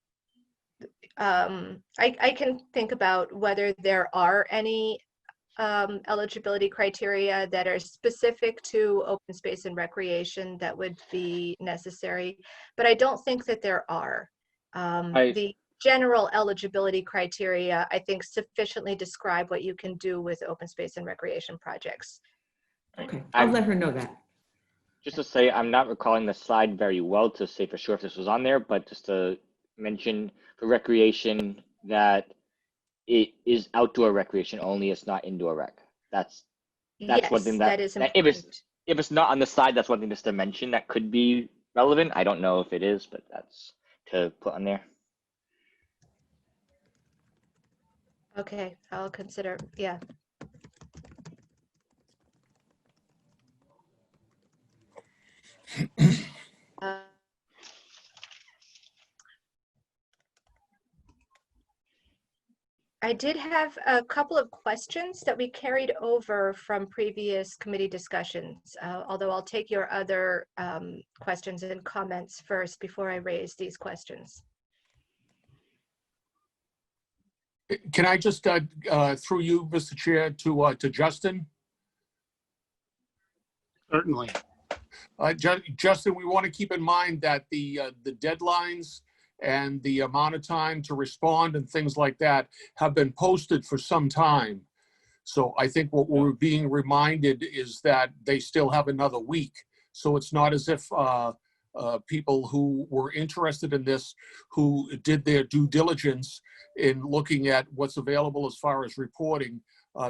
I can think about whether there are any eligibility criteria that are specific to open space and recreation that would be necessary, but I don't think that there are. The general eligibility criteria, I think, sufficiently describe what you can do with open space and recreation projects. Okay, I'll let her know that. Just to say, I'm not recalling the slide very well to say for sure if this was on there, but just to mention for recreation that it is outdoor recreation only. It's not indoor rec. That's Yes, one thing that is important. If it's not on the slide, that's one thing just to mention that could be relevant. I don't know if it is, but that's to put on there. Okay, I'll consider, yeah. I did have a couple of questions that we carried over from previous committee discussions, although I'll take your other questions and comments first before I raise these questions. Can I just, through you, Mr. Chair, to Justin? Certainly. Justin, we want to keep in mind that the deadlines and the amount of time to respond and things like that have been posted for some time. So I think what we're being reminded is that they still have another week. So it's not as if people who were interested in this, who did their due diligence in looking at what's available as far as reporting,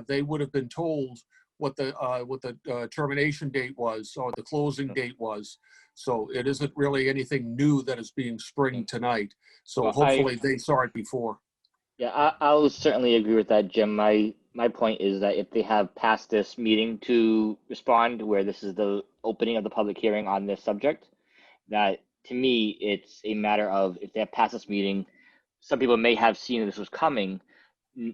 they would have been told what the termination date was or the closing date was. So it isn't really anything new that is being spring tonight. So Well, hopefully they saw it before. Yeah, I'll certainly agree with that, Jim. My point is that if they have passed this meeting to respond, where this is the opening of the public hearing on this subject, that to me, it's a matter of if they have passed this meeting, some people may have seen this was coming,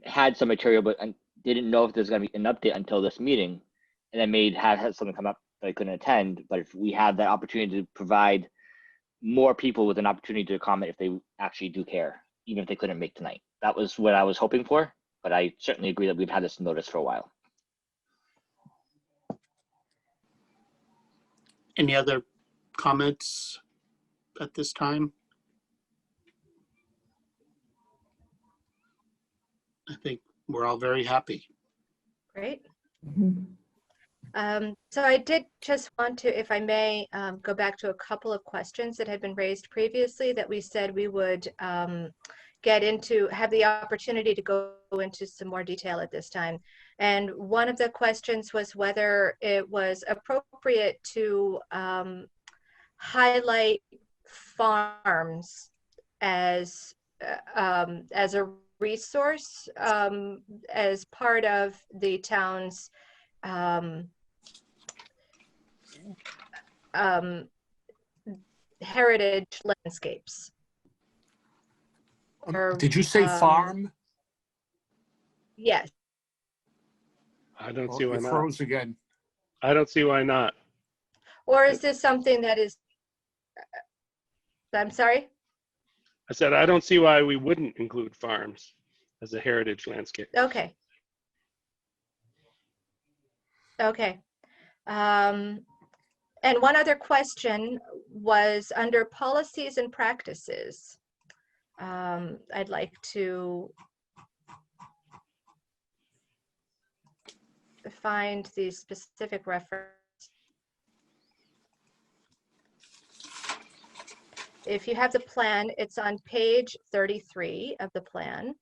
had some material, but didn't know if there's going to be an update until this meeting, and then may have had something come up that they couldn't attend. But if we have that opportunity to provide more people with an opportunity to comment if they actually do care, even if they couldn't make tonight. That was what I was hoping for, but I certainly agree that we've had this notice for a while. Any other comments at this time? I think we're all very happy. Great. Mhm. So I did just want to, if I may, go back to a couple of questions that had been raised previously that we said we would get into, have the opportunity to go into some more detail at this time. And one of the questions was whether it was appropriate to highlight farms as a resource as part of the town's heritage landscapes. Did you say farm? Yes. I don't Oh, see why you not. froze again. I don't see why not. Or is this something that is, I'm sorry? I said, I don't see why we wouldn't include farms as a heritage landscape. Okay. Okay. And one other question was under policies and practices. I'd like to find the specific reference. If you have the plan, it's on page 33 of the plan.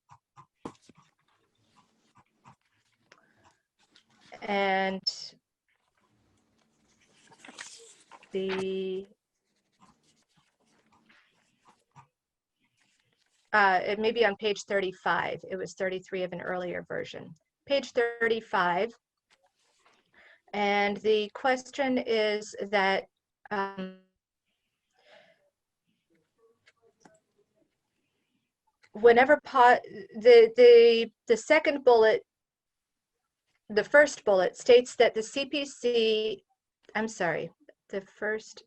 And the it may be on page 35. It was 33 of an earlier version. Page 35. And the question is that whenever the second bullet, the first bullet states that the CPC, I'm sorry, the first,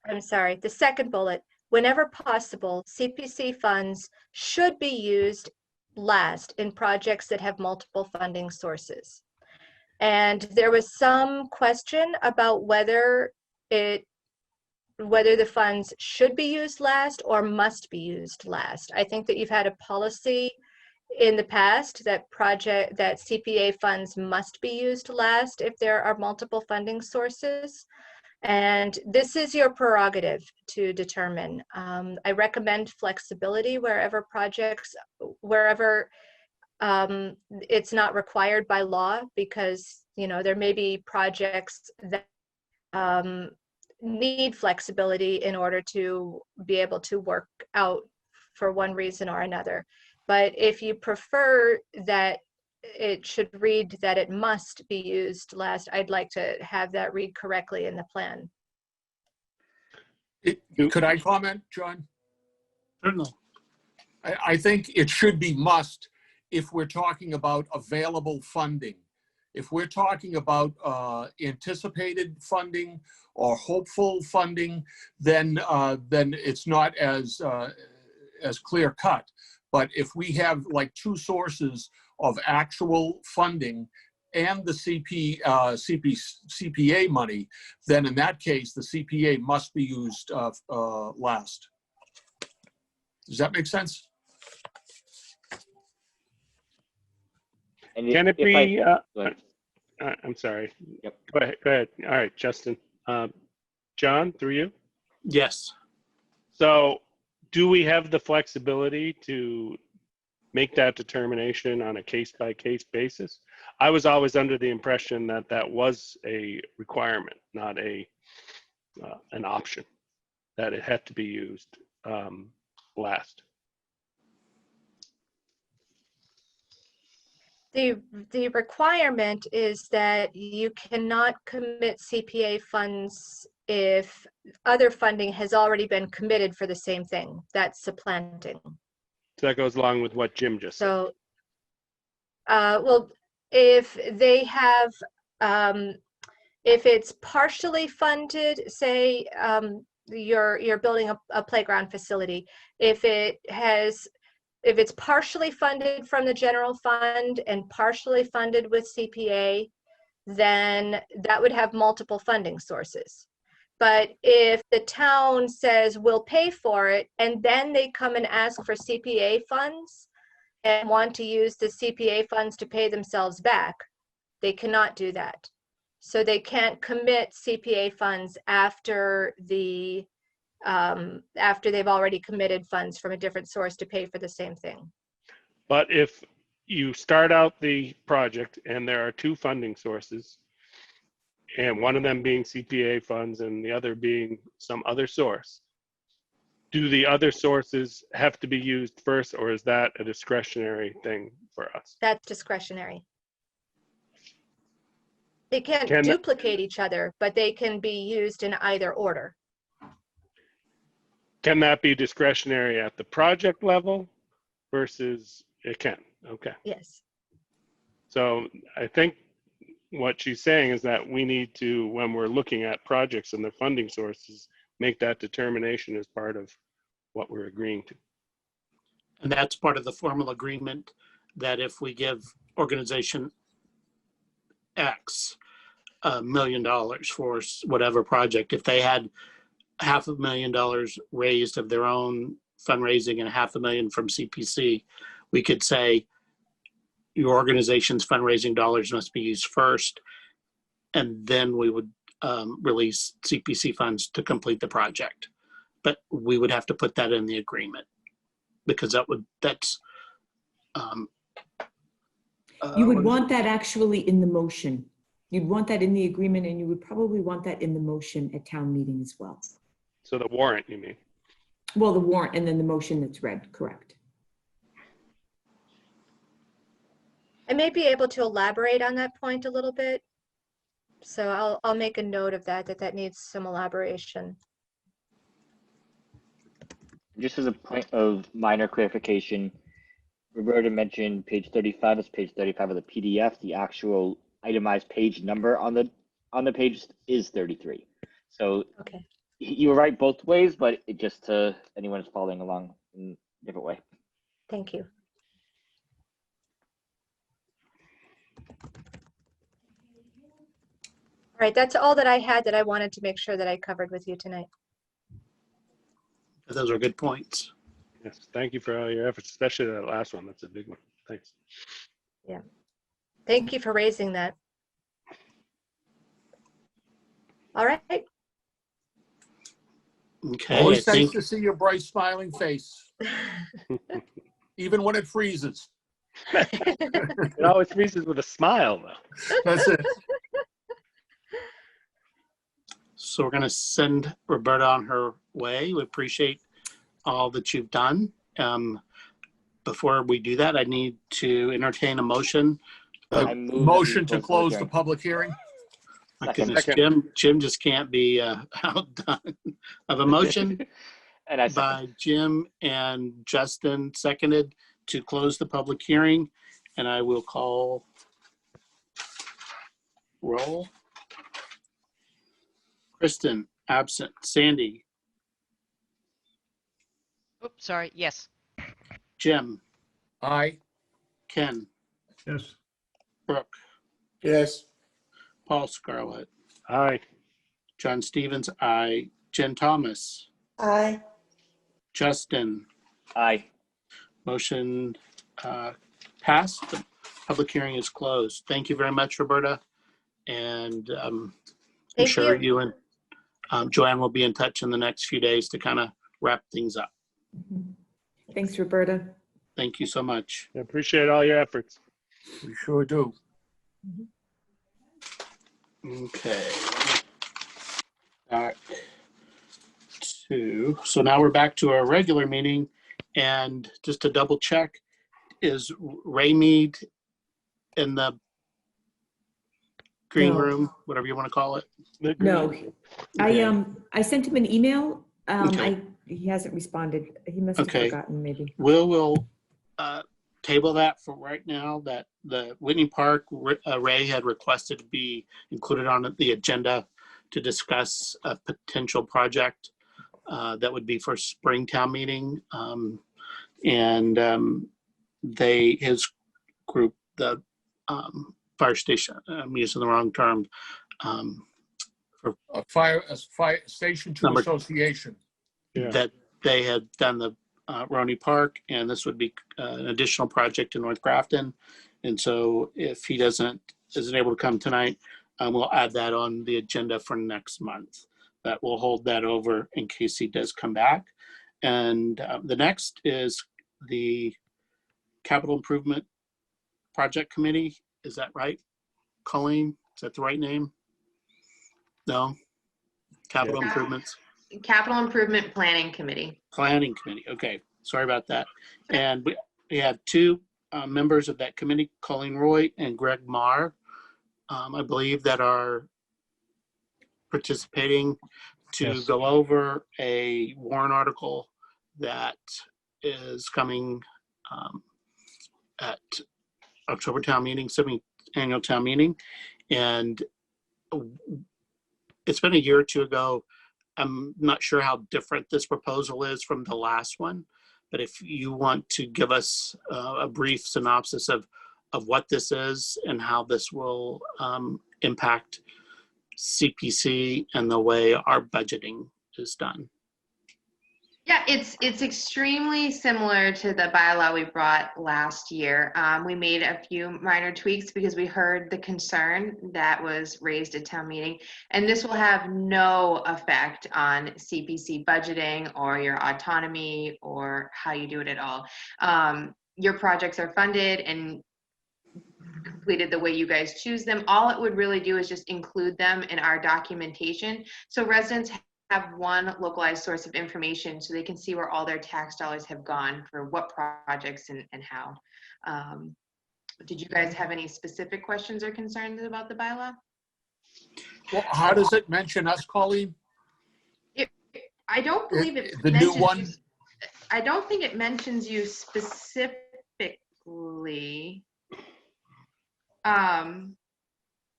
I'm sorry, the second bullet, whenever possible, CPC funds should be used last in projects that have multiple funding sources. And there was some question about whether the funds should be used last or must be used last. I think that you've had a policy in the past that CPA funds must be used last if there are multiple funding sources. And this is your prerogative to determine. I recommend flexibility wherever it's not required by law, because there may be projects that need flexibility in order to be able to work out for one reason or another. But if you prefer that it should read that it must be used last, I'd like to have that read correctly in the plan. Could I comment, John? Certainly. I think it should be must if we're talking about available funding. If we're talking about anticipated funding or hopeful funding, then it's not as clear cut. But if we have like two sources of actual funding and the CPA money, then in that case, the CPA must be used last. Does that make sense? And Can it if be, go ahead. I'm sorry. Yep. Go ahead. All right, Justin. John, through you. Yes. So do we have the flexibility to make that determination on a case-by-case basis? I was always under the impression that that was a requirement, not an option, that it had to be used last. The requirement is that you cannot commit CPA funds if other funding has already been committed for the same thing. That's supplanting. So that goes along with what Jim just said. So, well, if they have, if it's partially funded, say you're building a playground facility, if it's partially funded from the general fund and partially funded with CPA, then that would have multiple funding sources. But if the town says we'll pay for it, and then they come and ask for CPA funds and want to use the CPA funds to pay themselves back, they cannot do that. So they can't commit CPA funds after they've already committed funds from a different source to pay for the same thing. But if you start out the project and there are two funding sources, and one of them being CPA funds and the other being some other source, do the other sources have to be used first, or is that a discretionary thing for us? That's discretionary. They can't duplicate each other, but they can be used in either order. Can that be discretionary at the project level versus it can? Okay. Yes. So I think what she's saying is that we need to, when we're looking at projects and their funding sources, make that determination as part of what we're agreeing to. And that's part of the formal agreement, that if we give organization X $1 million for whatever project, if they had $500,000 raised of their own fundraising and $500,000 from CPC, we could say your organization's fundraising dollars must be used first, and then we would release CPC funds to complete the project. But we would have to put that in the agreement, because You would what is want that actually in the motion. You'd want that in the agreement, and you would probably want that in the motion at town meeting as well. So the warrant, you mean? Well, the warrant and then the motion that's read, correct. I may be able to elaborate on that point a little bit. So I'll make a note of that needs some elaboration. Just as a point of minor clarification, Roberta mentioned page 35 is page 35 of the PDF. The actual itemized page number on the page is 33. So Okay, you were right both ways, but it just to anyone who's following along in a different way. thank you. All right, that's all that I had that I wanted to make sure that I covered with you tonight. those are good points. Yes, thank you for all your efforts, especially that last one. That's a big one. Thanks. Thank you for raising that. All right, Okay, I Always nice think to see your bright smiling face, even when it freezes. It always freezes with a smile, though. That's it. so. We're going to send Roberta on her way. We appreciate all that you've done. Before we do that, I need to entertain a motion. I move that we Motion to close close the hearing. public hearing. My Second. goodness, Second. Jim just can't be outdone. Of a motion And I second. by Jim and Justin, seconded to close the public hearing, and I will call roll. Kristen, absent. Sandy, Oops, sorry. Yes. Jim, Aye. Ken, Yes. Brooke, Yes. Paul Scarlett, Aye. John Stevens, I, Jen Thomas, Aye. Justin. Aye. Motion passed. The public hearing is closed. Thank you very much, Roberta. And I'm Thank sure you. you and Joanne will be in touch in the next few days to kind of wrap things up. Thanks, Roberta. Thank you so much. I appreciate all your efforts. We sure do. Okay. So now we're back to our regular meeting, and just to double check, is Ray Mead in the green No. room, whatever you want to call it? No, Okay. I sent him an email. Okay. He hasn't responded. He must have Okay. forgotten, maybe. We'll table that for right now, that the Whitney Park, Ray had requested to be included on the agenda to discuss a potential project that would be for Springtown meeting. His group, the fire station, I'm using the wrong term, A fire station to Number- association. Yeah. that they had done the Roney Park, and this would be an additional project in North Grafton. And so if he isn't able to come tonight, we'll add that on the agenda for next month. That will hold that over in case he does come back. And the next is the Capital Improvement Project Committee. Is that right, Colleen? Is that the right name? No? Capital Yeah. Improvements? Capital Improvement Planning Committee. Planning Committee. Okay, sorry about that. And we have two members of that committee, Colleen Roy and Greg Marr, I believe, that are participating to Yes. go over a warrant article that is coming at October town meeting, 70th annual town meeting. And it's been a year or two ago. I'm not sure how different this proposal is from the last one, but if you want to give us a brief synopsis of what this is and how this will impact CPC and the way our budgeting is done. Yeah, it's extremely similar to the bylaw we brought last year. We made a few minor tweaks because we heard the concern that was raised at town meeting, and this will have no effect on CPC budgeting or your autonomy or how you do it at all. Your projects are funded, and completed the way you guys choose them. All it would really do is just include them in our documentation. So residents have one localized source of information so they can see where all their tax dollars have gone for what projects and how. Did you guys have any specific questions or concerns about the bylaw? Well, how does it mention us, Colleen? I don't believe it The new mentions one? you. I don't think it mentions you specifically.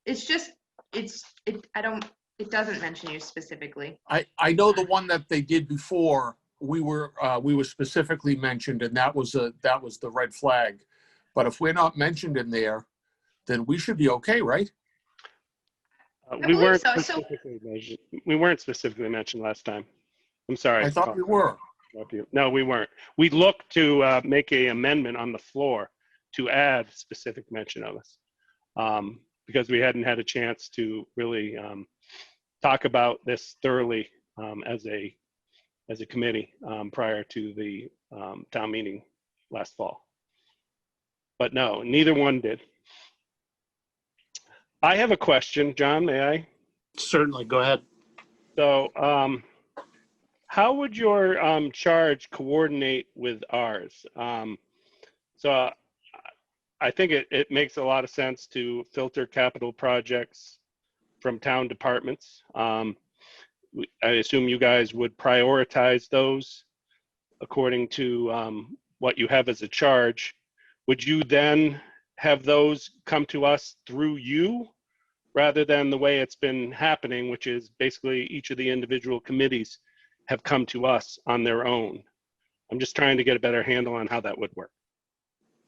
It's just, it doesn't mention you specifically. I know the one that they did before, we were specifically mentioned, and that was the red flag. But if we're not mentioned in there, then we should be okay, right? We weren't so. specifically mentioned. We weren't specifically mentioned last time. I'm sorry. I thought we were. No, we weren't. We looked to make an amendment on the floor to add specific mention of us because we hadn't had a chance to really talk about this thoroughly as a committee prior to the town meeting last fall. But no, neither one did. I have a question, John, may I? Certainly, go ahead. So how would your charge coordinate with ours? So I think it makes a lot of sense to filter capital projects from town departments. I assume you guys would prioritize those according to what you have as a charge. Would you then have those come to us through you rather than the way it's been happening, which is basically each of the individual committees have come to us on their own? I'm just trying to get a better handle on how that would work.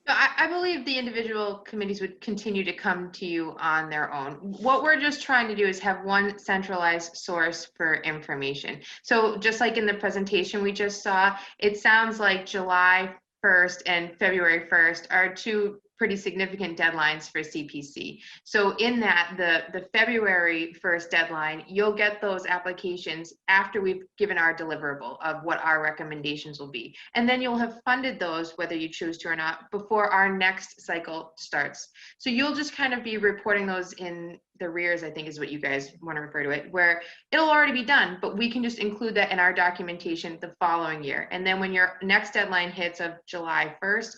I believe the individual committees would continue to come to you on their own. What we're just trying to do is have one centralized source for information. So just like in the presentation we just saw, it sounds like July 1st and February 1st are two pretty significant deadlines for CPC. So in that, the February 1st deadline, you'll get those applications after we've given our deliverable of what our recommendations will be. And then you'll have funded those, whether you choose to or not, before our next cycle starts. So you'll just kind of be reporting those in the rears, I think is what you guys want to refer to it, where it'll already be done, but we can just include that in our documentation the following year. And then when your next deadline hits of July 1st,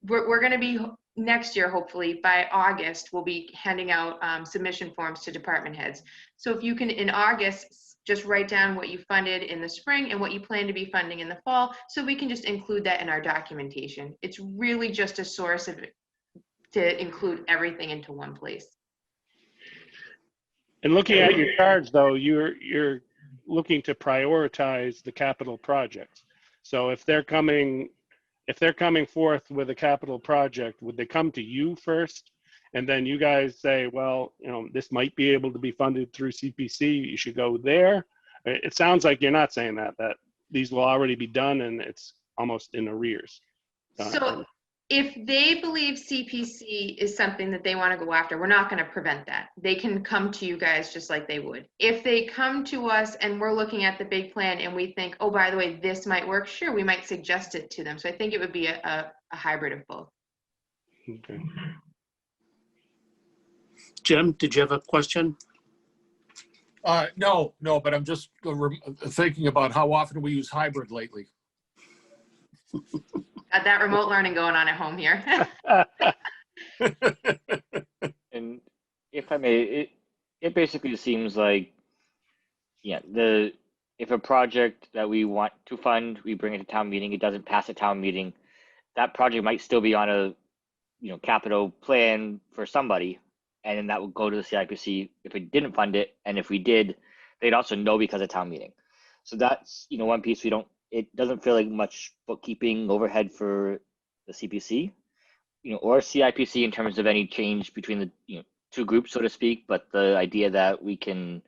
we're going to be next year, hopefully by August, we'll be handing out submission forms to department heads. So if you can in August just write down what you funded in the spring and what you plan to be funding in the fall, so we can just include that in our documentation. It's really just a source of to include everything into one place. And looking at your charge, though, you're looking to prioritize the capital projects. So if they're coming forth with a capital project, would they come to you first? And then you guys say, well, this might be able to be funded through CPC, you should go there. It sounds like you're not saying that these will already be done and it's almost in arrears. So if they believe CPC is something that they want to go after, we're not going to prevent that. They can come to you guys just like they would. If they come to us and we're looking at the big plan and we think, oh, by the way, this might work, sure, we might suggest it to them. So I think it would be a hybrid of both. Okay. Jim, did you have a question? No, but I'm just thinking about how often we use hybrid lately. Got that remote learning going on at home here. And if I may, it basically seems like, if a project that we want to fund, we bring it to town meeting, it doesn't pass a town meeting, that project might still be on a, capital plan for somebody, and then that would go to the CIPC if we didn't fund it, and if we did, they'd also know because of town meeting. So that's, one piece it doesn't feel like much bookkeeping overhead for the CPC, or CIPC in terms of any change between the two groups, so to speak. But the idea that we can,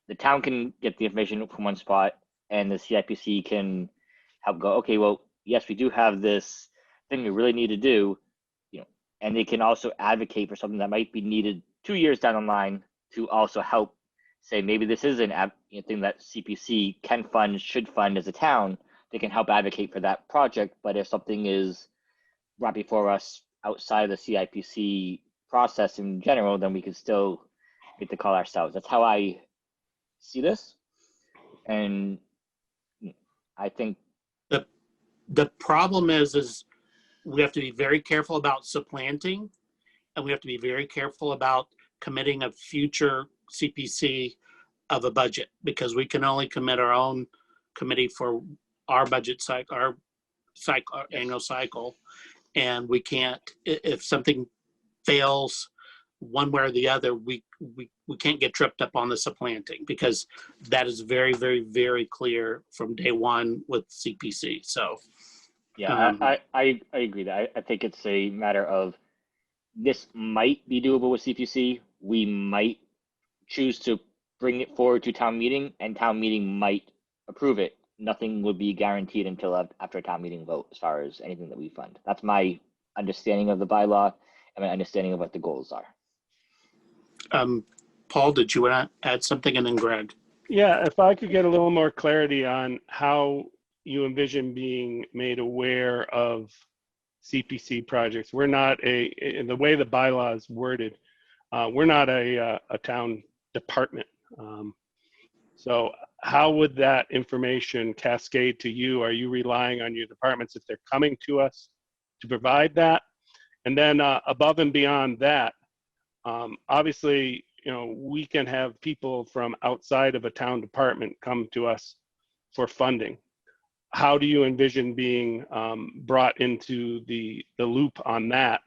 the town can get the information from one spot, and the CIPC can help go, okay, well, yes, we do have this thing we really need to do, and they can also advocate for something that might be needed 2 years down the line to also help say maybe this is an thing that CPC can fund, should fund as a town. They can help advocate for that project. But if something is right before us outside of the CIPC process in general, then we could still make the call ourselves. That's how I see this. And I think The problem is we have to be very careful about supplanting, and we have to be very careful about committing a future CPC of a budget, because we can only commit our own committee for our budget cycle, our annual cycle. And we can't, if something fails one way or the other, we can't get tripped up on the supplanting, because that is very, very, very clear from day one with CPC. So yeah, I agree that I think it's a matter of this might be doable with CPC. We might choose to bring it forward to town meeting, and town meeting might approve it. Nothing would be guaranteed until after a town meeting vote as far as anything that we fund. That's my understanding of the bylaw and my understanding of what the goals are. Paul, did you want to add something? And then Greg. Yeah, if I could get a little more clarity on how you envision being made aware of CPC projects. We're not in the way the bylaw is worded, we're not a town department. So how would that information cascade to you? Are you relying on your departments if they're coming to us to provide that? And then above and beyond that, obviously, we can have people from outside of a town department come to us for funding. How do you envision being brought into the loop on that,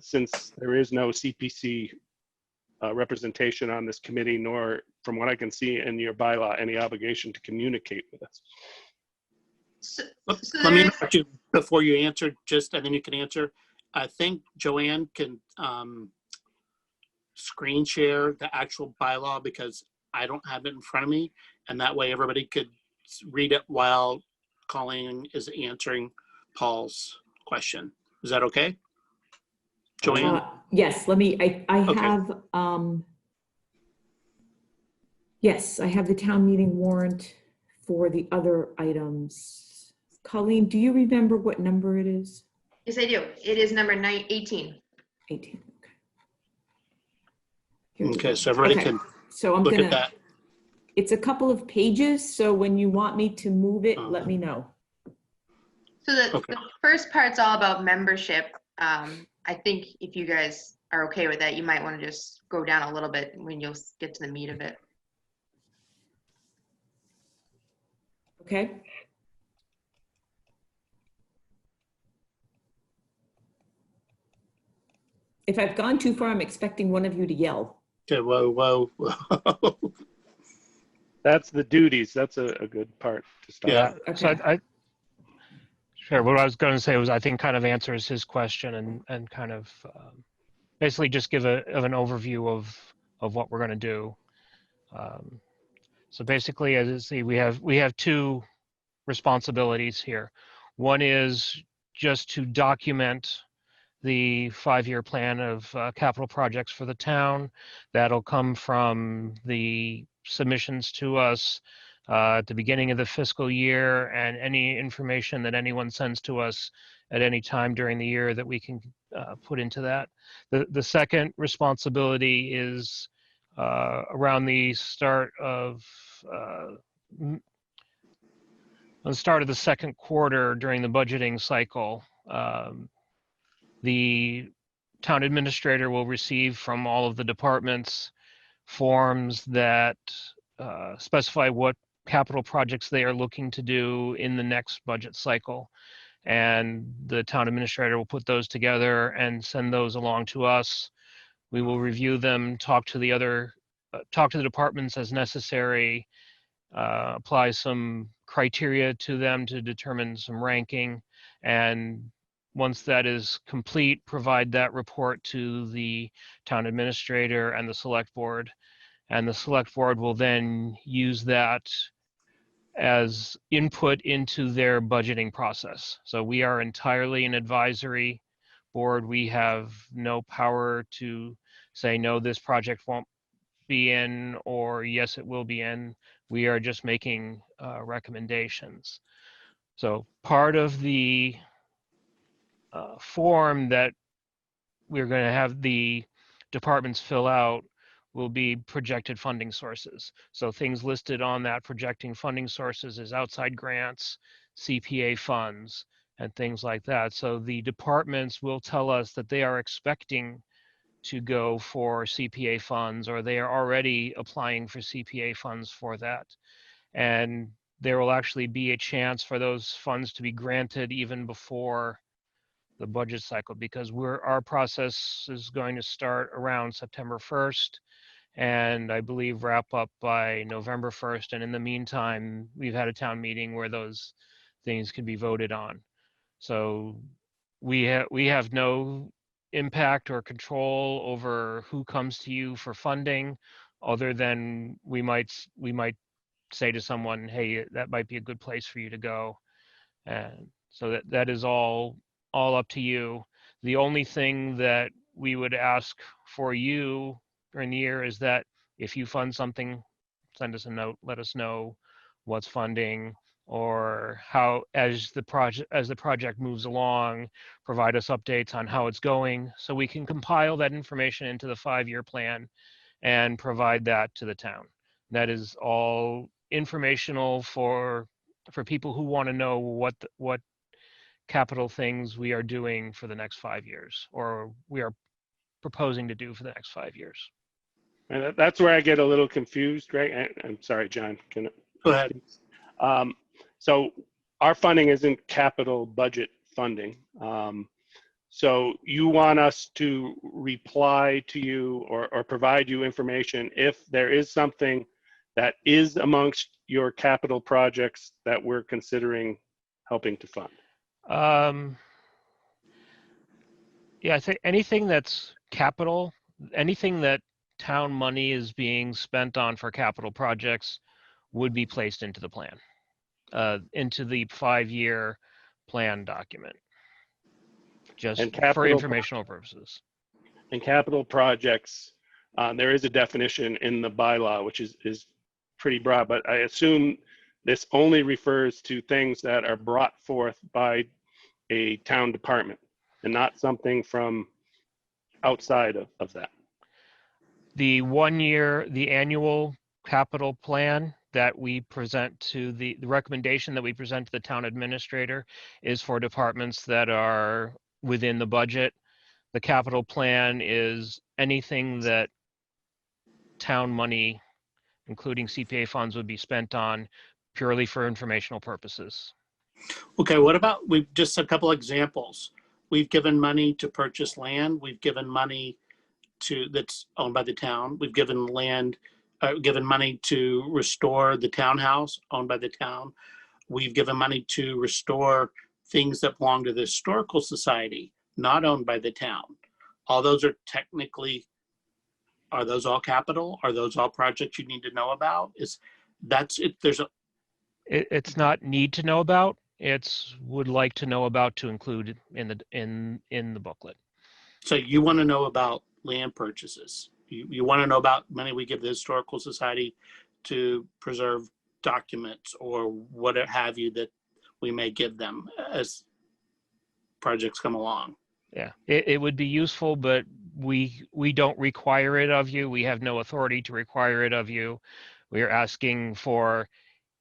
since there is no CPC representation on this committee, nor, from what I can see in your bylaw, any obligation to communicate with us? So Let me interrupt you before you answer, and then you can answer. I think Joanne can screen share the actual bylaw, because I don't have it in front of me, and that way everybody could read it while Colleen is answering Paul's question. Is that okay? Joanne? Yes, let me, I Okay. have, yes, I have the town meeting warrant for the other items. Colleen, do you remember what number it is? yes, I do. It is number 18. 18, okay. Here we Okay, go. so everybody Okay, can so I'm look at gonna, that. it's a couple of pages, so when you want me to move it, let me know. So Okay. the first part's all about membership. I think if you guys are okay with that, you might want to just go down a little bit when you'll get to the meat of it. Okay. If I've gone too far, I'm expecting one of you to yell. Okay, whoa. That's the duties. That's a good part to start. Yeah. Okay. So sure. What I was going to say was, I think kind of answers his question and kind of basically just give an overview of what we're going to do. So basically, as you see, we have two responsibilities here. One is just to document the 5-year plan of capital projects for the town. That'll come from the submissions to us at the beginning of the fiscal year, and any information that anyone sends to us at any time during the year that we can put into that. The second responsibility is around the start of the second quarter during the budgeting cycle. The town administrator will receive from all of the departments forms that specify what capital projects they are looking to do in the next budget cycle. And the town administrator will put those together and send those along to us. We will review them, talk to the departments as necessary, apply some criteria to them to determine some ranking, and once that is complete, provide that report to the town administrator and the select board. And the select board will then use that as input into their budgeting process. So we are entirely an advisory board. We have no power to say, no, this project won't be in, or yes, it will be in. We are just making recommendations. So part of the form that we're going to have the departments fill out will be projected funding sources. So things listed on that projecting funding sources is outside grants, CPA funds, and things like that. So the departments will tell us that they are expecting to go for CPA funds, or they are already applying for CPA funds for that. And there will actually be a chance for those funds to be granted even before the budget cycle, because our process is going to start around September 1st, and I believe wrap up by November 1st. And in the meantime, we've had a town meeting where those things can be voted on. So we have no impact or control over who comes to you for funding, other than we might say to someone, hey, that might be a good place for you to go. And so that is all up to you. The only thing that we would ask for you during the year is that if you fund something, send us a note, let us know what's funding, or how, as the project moves along, provide us updates on how it's going, so we can compile that information into the 5-year plan and provide that to the town. That is all informational for people who want to know what capital things we are doing for the next 5 years, or we are proposing to do for the next 5 years. And that's where I get a little confused, right? I'm sorry, John. Can Go ahead. So our funding isn't capital budget funding. So you want us to reply to you or provide you information if there is something that is amongst your capital projects that we're considering helping to fund. Yeah, I think anything that's capital, anything that town money is being spent on for capital projects would be placed into the plan, into the 5-year plan document, just for informational purposes. And capital projects, there is a definition in the bylaw, which is pretty broad, but I assume this only refers to things that are brought forth by a town department and not something from outside of that. The annual capital plan that we present to the recommendation that we present to the town administrator is for departments that are within the budget. The capital plan is anything that town money, including CPA funds, would be spent on purely for informational purposes. Okay, what about, we've just a couple examples. We've given money to purchase land. We've given money that's owned by the town. We've given given money to restore the townhouse owned by the town. We've given money to restore things that belong to the historical society, not owned by the town. All those are technically, are those all capital? Are those all projects you need to know about? It's not need to know about. It's would like to know about to include in the booklet. So you want to know about land purchases. You want to know about money we give the Historical Society to preserve documents or whatever have you that we may give them as projects come along. Yeah, it would be useful, but we don't require it of you. We have no authority to require it of you. We are asking for,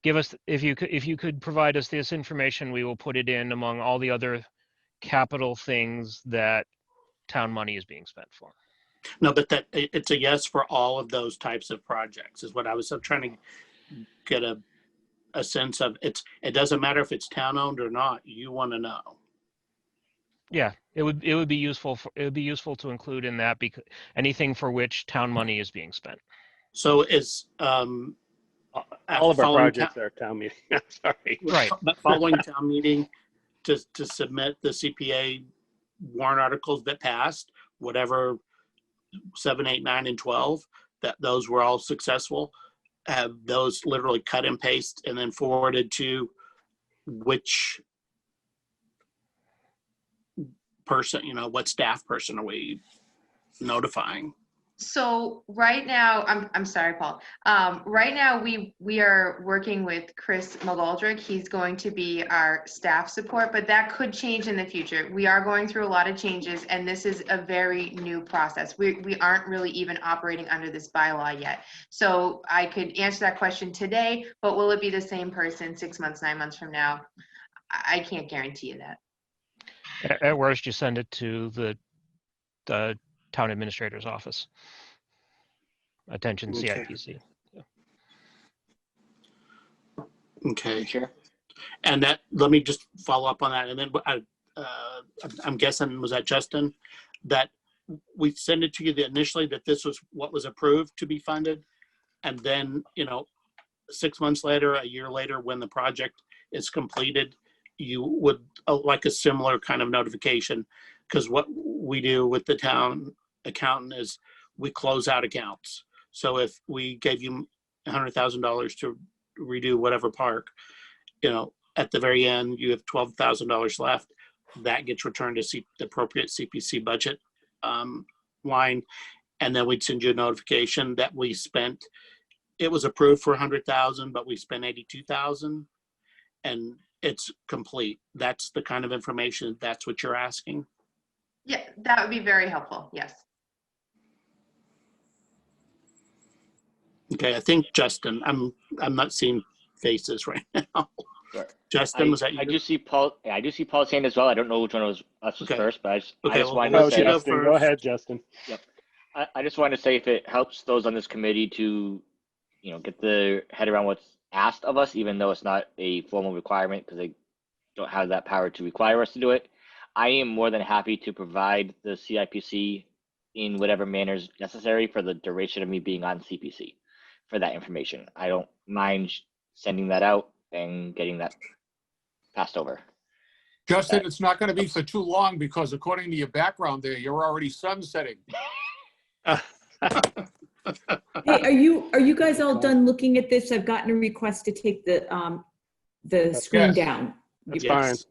give us, if you could provide us this information, we will put it in among all the other capital things that town money is being spent for. No, but that it's a yes for all of those types of projects is what I was trying to get a sense of. It doesn't matter if it's town owned or not. You want to know. Yeah, it would be useful. It would be useful to include in that, because anything for which town money is being spent. So is all of our projects are town meeting. I'm sorry. Right. But following town meeting to submit the CPA warrant articles that passed, whatever 7, 8, 9, and 12, that those were all successful. Have those literally cut and paste and then forwarded to which person, what staff person are we notifying? So right now, I'm sorry, Paul. Right now, we are working with Chris McGoldrick. He's going to be our staff support, but that could change in the future. We are going through a lot of changes, and this is a very new process. We aren't really even operating under this bylaw yet. So I could answer that question today, but will it be the same person 6 months, 9 months from now? I can't guarantee you that. At worst, you send it to the town administrator's office. Attention Okay. CIPC. Okay. Sure. And that, let me just follow up on that. And then I'm guessing, was that Justin, that we send it to you initially that this was what was approved to be funded? And then, 6 months later, a year later, when the project is completed, you would like a similar kind of notification? Because what we do with the town accountant is we close out accounts. So if we gave you $100,000 to redo whatever park, at the very end, you have $12,000 left. That gets returned to the appropriate CPC budget line. And then we'd send you a notification that we spent, it was approved for 100,000, but we spent 82,000 and it's complete. That's the kind of information, that's what you're asking? Yeah, that would be very helpful. Yes. Okay, I think Justin, I'm not seeing faces right now. Sure. Justin, was that you? I do see Paul. Yeah, I do see Paul's hand as well. I don't know which one was us was Okay. first, but I just well, wanted we'll to let you say. go Justin, go first. ahead, Justin. I just wanted to say if it helps those on this committee to, get their head around what's asked of us, even though it's not a formal requirement because they don't have that power to require us to do it. I am more than happy to provide the CIPC in whatever manner is necessary for the duration of me being on CPC for that information. I don't mind sending that out and getting that passed over. Justin, it's not going to be for too long because according to your background there, you're already sunsetting. Hey, are you guys all done looking at this? I've gotten a request to take the screen Yes. down. That's Yes.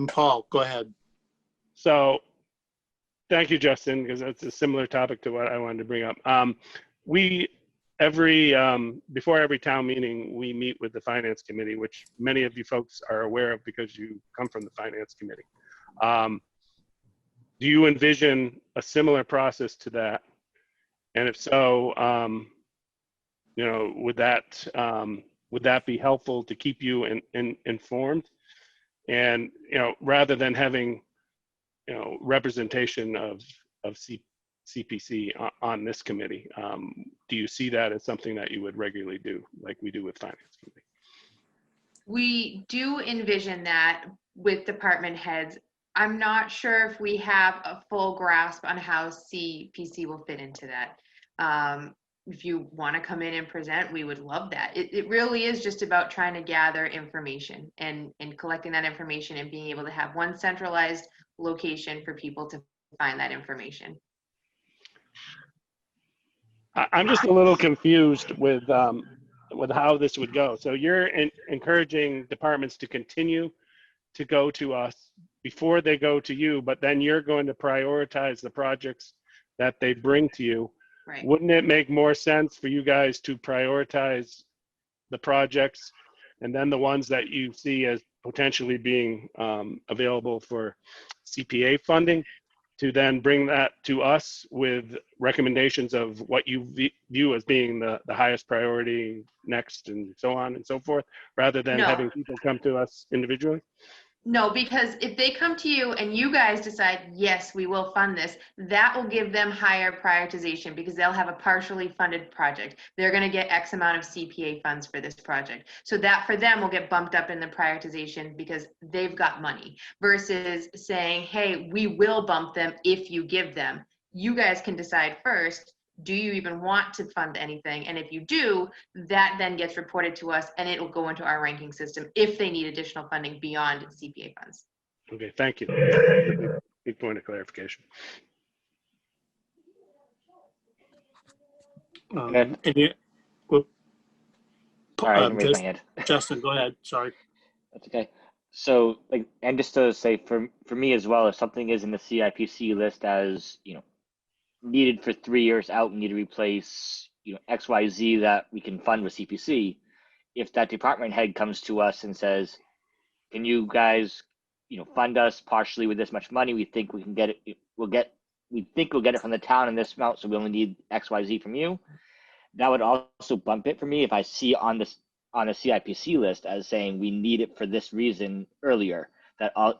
Paul, go ahead. So thank you, Justin, because that's a similar topic to what I wanted to bring up. Before every town meeting, we meet with the finance committee, which many of you folks are aware of because you come from the finance committee. Do you envision a similar process to that? And if so, would that be helpful to keep you informed? And rather than having representation of CPC on this committee, do you see that as something that you would regularly do, like we do with finance committee? We do envision that with department heads. I'm not sure if we have a full grasp on how CPC will fit into that. If you want to come in and present, we would love that. It really is just about trying to gather information and collecting that information and being able to have one centralized location for people to find that information. I'm just a little confused with how this would go. So you're encouraging departments to continue to go to us before they go to you, but then you're going to prioritize the projects that they bring to you. Right. Wouldn't it make more sense for you guys to prioritize the projects and then the ones that you see as potentially being available for CPA funding, to then bring that to us with recommendations of what you view as being the highest priority next, and so on and so forth, rather than No. having people come to us individually? No, because if they come to you and you guys decide, yes, we will fund this, that will give them higher prioritization because they'll have a partially funded project. They're going to get X amount of CPA funds for this project. So that for them will get bumped up in the prioritization because they've got money, versus saying, hey, we will bump them if you give them. You guys can decide first, do you even want to fund anything? And if you do, that then gets reported to us and it will go into our ranking system if they need additional funding beyond CPA funds. Okay, thank you. Big point of clarification. And you, well, Sorry, I didn't raise my hand. Justin, go ahead. Sorry. That's okay. So like, and just to say for me as well, if something is in the CIPC list as, needed for 3 years out, we need to replace, XYZ that we can fund with CPC. If that department head comes to us and says, can you guys, fund us partially with this much money? We think we can get it. We think we'll get it from the town in this amount. So we only need XYZ from you. That would also bump it for me if I see on the CIPC list as saying we need it for this reason earlier,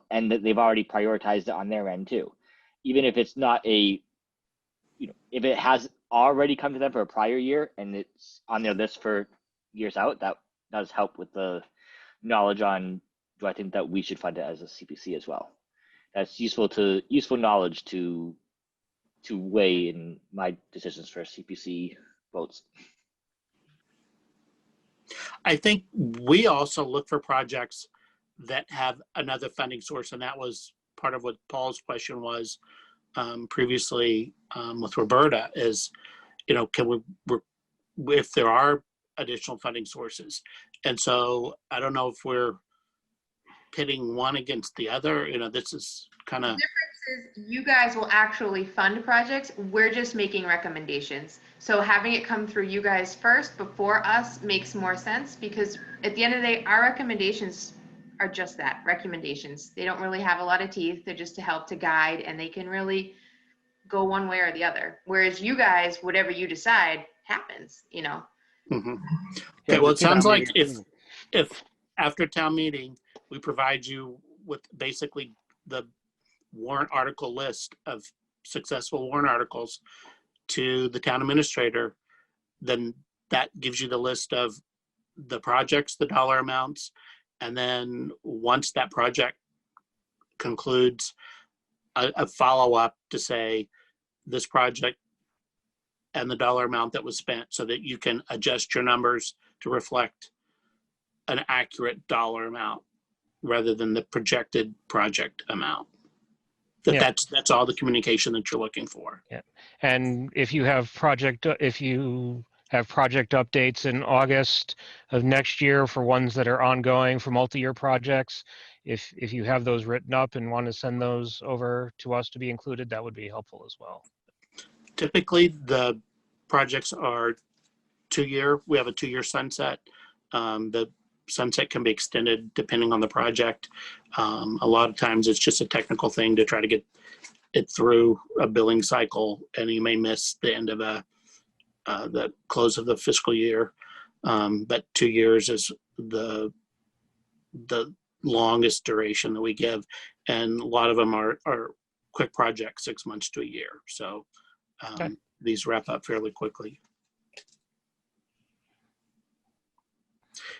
and that they've already prioritized it on their end too. Even if it's not if it has already come to them for a prior year and it's on their list for years out, that does help with the knowledge on, do I think that we should fund it as a CPC as well? That's useful knowledge to weigh in my decisions for CPC votes. I think we also look for projects that have another funding source, and that was part of what Paul's question was previously with Roberta is, can if there are additional funding sources. And so I don't know if we're pitting one against the other. This is kind of. The difference is you guys will actually fund projects. We're just making recommendations. So having it come through you guys first before us makes more sense, because at the end of the day, our recommendations are just that, recommendations. They don't really have a lot of teeth. They're just to help to guide, and they can really go one way or the other. Whereas you guys, whatever you decide happens, Mm-hmm. Okay, well, it sounds like if after town meeting, we provide you with basically the warrant article list of successful warrant articles to the town administrator, then that gives you the list of the projects, the dollar amounts, and then once that project concludes, a follow-up to say this project and the dollar amount that was spent, so that you can adjust your numbers to reflect an accurate dollar amount rather than the projected project amount. That's all the communication that you're looking for. Yeah, and if you have project updates in August of next year for ones that are ongoing for multi-year projects, if you have those written up and want to send those over to us to be included, that would be helpful as well. Typically, the projects are 2-year. We have a 2-year sunset. The sunset can be extended depending on the project. A lot of times it's just a technical thing to try to get it through a billing cycle, and you may miss the end of the close of the fiscal year. But 2 years is the longest duration that we give, and a lot of them are quick projects, 6 months to a year. So Okay. These wrap up fairly quickly.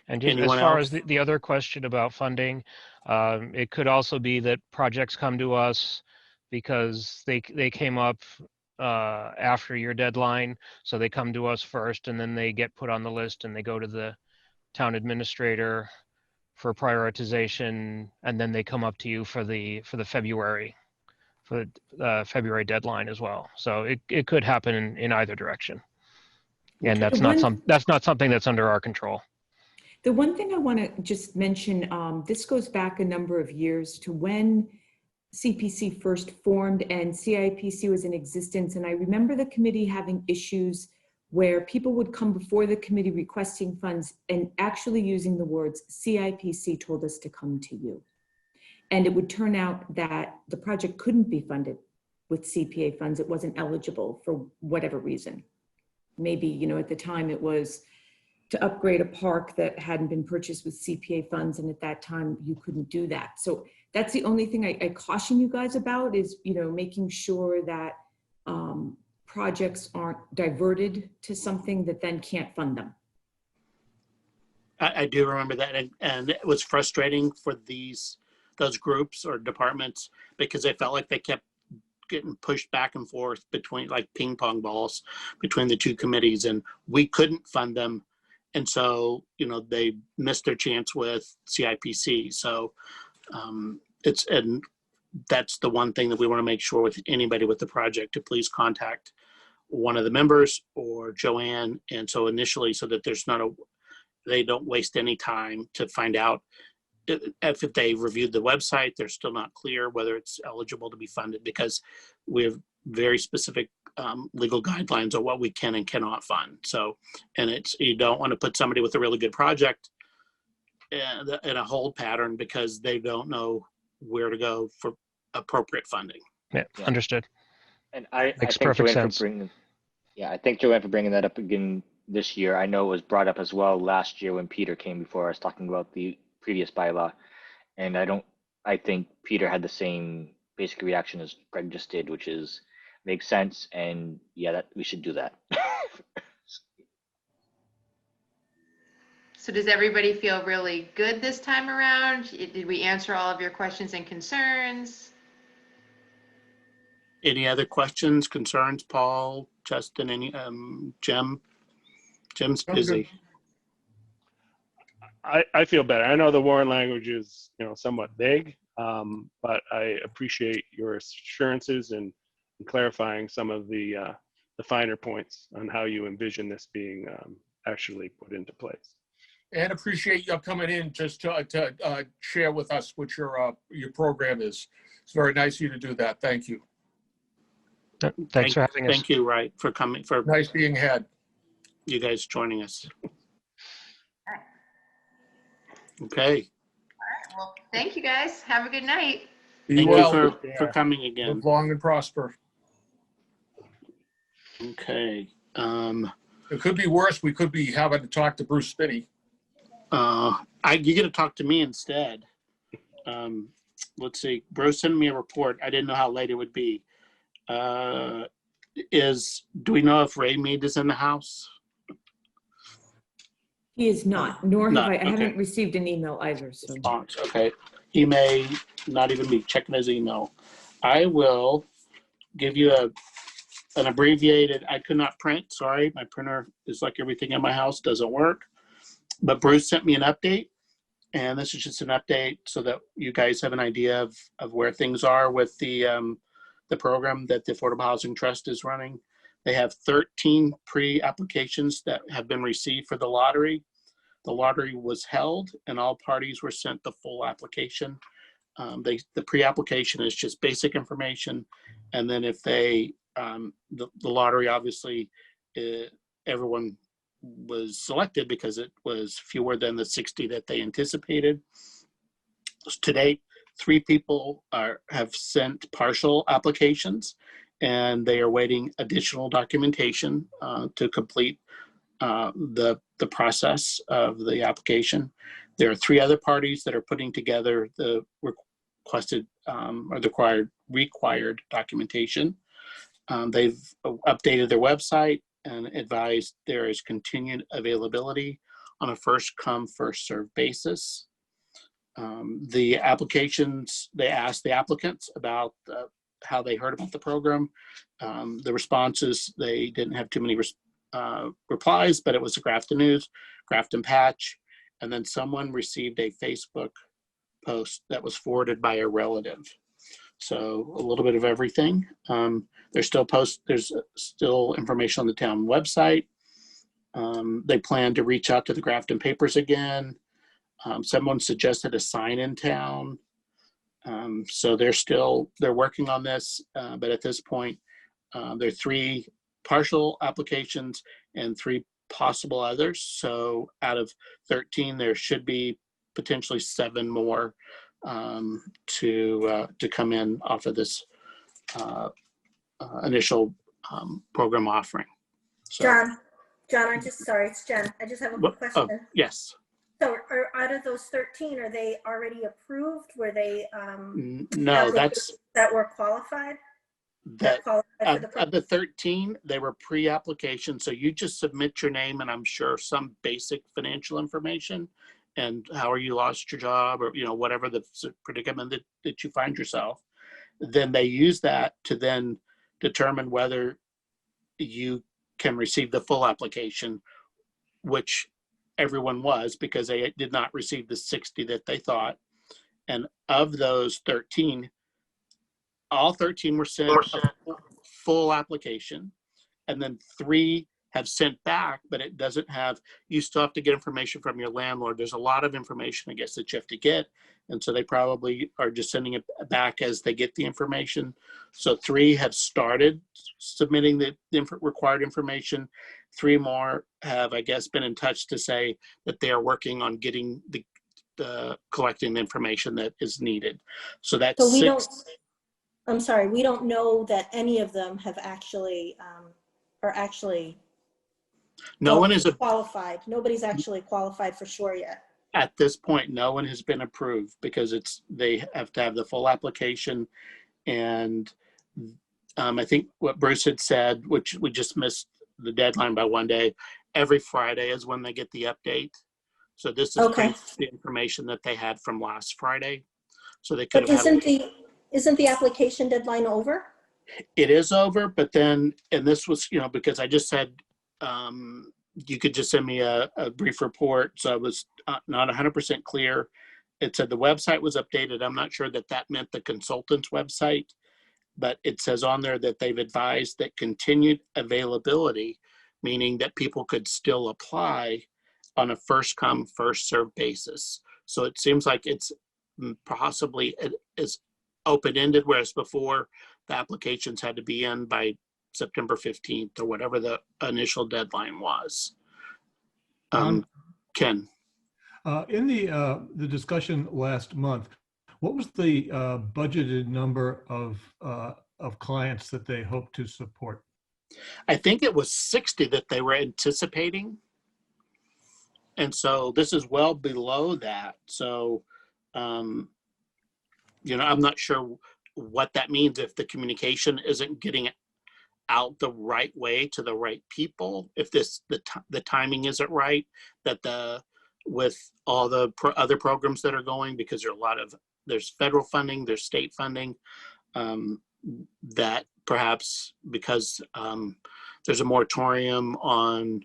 And just as far as the other question about funding, it could also be that projects come to us because they came up after your deadline. So they come to us first, and then they get put on the list, and they go to the town administrator for prioritization, and then they come up to you for the February deadline as well. So it could happen in either direction, and that's not something that's under our control. The one thing I want to just mention, this goes back a number of years to when CPC first formed and CIPC was in existence. And I remember the committee having issues where people would come before the committee requesting funds and actually using the words, CIPC told us to come to you. And it would turn out that the project couldn't be funded with CPA funds. It wasn't eligible for whatever reason. Maybe, at the time it was to upgrade a park that hadn't been purchased with CPA funds, and at that time you couldn't do that. So that's the only thing I caution you guys about is, making sure that projects aren't diverted to something that then can't fund them. I do remember that, and it was frustrating for those groups or departments because they felt like they kept getting pushed back and forth between, like ping pong balls, between the two committees, and we couldn't fund them. And so, they missed their chance with CIPC. So and that's the one thing that we want to make sure with anybody with the project to please contact one of the members or Joanne. And so initially, so that there's they don't waste any time to find out if they reviewed the website, they're still not clear whether it's eligible to be funded, because we have very specific legal guidelines on what we can and cannot fund. So, and it's, you don't want to put somebody with a really good project in a hold pattern because they don't know where to go for appropriate funding. Yeah, Yeah. understood. And I Makes thank perfect Joanne sense. for bringing, I thank Joanne for bringing that up again this year. I know it was brought up as well last year when Peter came before us talking about the previous bylaw. And I think Peter had the same basic reaction as Greg just did, which is makes sense. And yeah, that we should do that. So does everybody feel really good this time around? Did we answer all of your questions and concerns? Any other questions, concerns, Paul, Justin, any, Jim? Jim's busy. I feel better. I know the warrant language is, somewhat vague, but I appreciate your assurances and clarifying some of the finer points on how you envision this being actually put into place. And appreciate you coming in just to share with us what your program is. It's very nice of you to do that. Thank you. Thanks for having us. Thank you, Wright, for coming, for Nice being had. you guys joining us. Okay. Well, thank you guys. Have a good night. Be Thank well. you for coming again. Live long and prosper. Okay. It could be worse. We could be having to talk to Bruce Spinney. You get to talk to me instead. Let's see. Bruce sent me a report. I didn't know how late it would be. Do we know if Ray Mead is in the house? He is not, nor have Not, I okay. haven't received an email either, so. Response. Okay. He may not even be checking his email. I will give you an abbreviated, I could not print, sorry. My printer is like everything in my house, doesn't work. But Bruce sent me an update, and this is just an update so that you guys have an idea of where things are with the program that the Affordable Housing Trust is running. They have 13 pre-applications that have been received for the lottery. The lottery was held, and all parties were sent the full application. The pre-application is just basic information, and then if they the lottery, obviously, everyone was selected because it was fewer than the 60 that they anticipated. To date, 3 people have sent partial applications, and they are waiting additional documentation to complete the process of the application. There are 3 other parties that are putting together the requested or the required documentation. They've updated their website and advised there is continued availability on a first come, first served basis. The applications, they asked the applicants about how they heard about the program. The responses, they didn't have too many replies, but it was a Grafton News, Grafton Patch, and then someone received a Facebook post that was forwarded by a relative. So a little bit of everything. There's still information on the town website. They plan to reach out to the Grafton papers again. Someone suggested a sign in town. So they're working on this, but at this point, there are 3 partial applications and 3 possible others. So out of 13, there should be potentially 7 more to come in off of this initial program offering. So, John, it's Jen. I just have a quick question. Yes. So out of those 13, are they already approved? Were they no, that's that were qualified? that Qualified for of the 13, they were pre-application. So you just submit your name and I'm sure some basic financial information and how you lost your job or, whatever the predicament that you find yourself. Then they use that to then determine whether you can receive the full application, which everyone was because they did not receive the 60 that they thought. And of those 13, all 13 were sent a full application. And then 3 have sent back, but it doesn't have, you still have to get information from your landlord. There's a lot of information, I guess, that you have to get. And so they probably are just sending it back as they get the information. So 3 have started submitting the required information. 3 more have, I guess, been in touch to say that they are working on getting the collecting the information that is needed. So that's So we 6. I'm sorry, we don't know that any of them have actually, are actually No one is qualified. Nobody's actually qualified for sure yet. at this point. No one has been approved because they have to have the full application. And I think what Bruce had said, which we just missed the deadline by 1 day, every Friday is when they get the update. So this is Okay. the information that they had from last Friday. So they could But have isn't the application deadline over? It is over, but then, and this was, because I just said, you could just send me a brief report. So I was not 100% clear. It said the website was updated. I'm not sure that meant the consultant's website, but it says on there that they've advised that continued availability, meaning that people could still apply on a first come, first served basis. So it seems like it's possibly is open-ended, whereas before the applications had to be in by September 15th or whatever the initial deadline was. Ken. In the discussion last month, what was the budgeted number of clients that they hope to support? I think it was 60 that they were anticipating. And so this is well below that. So, I'm not sure what that means if the communication isn't getting out the right way to the right people, if the timing isn't right, that with all the other programs that are going, because there's federal funding, there's state funding, that perhaps because there's a moratorium on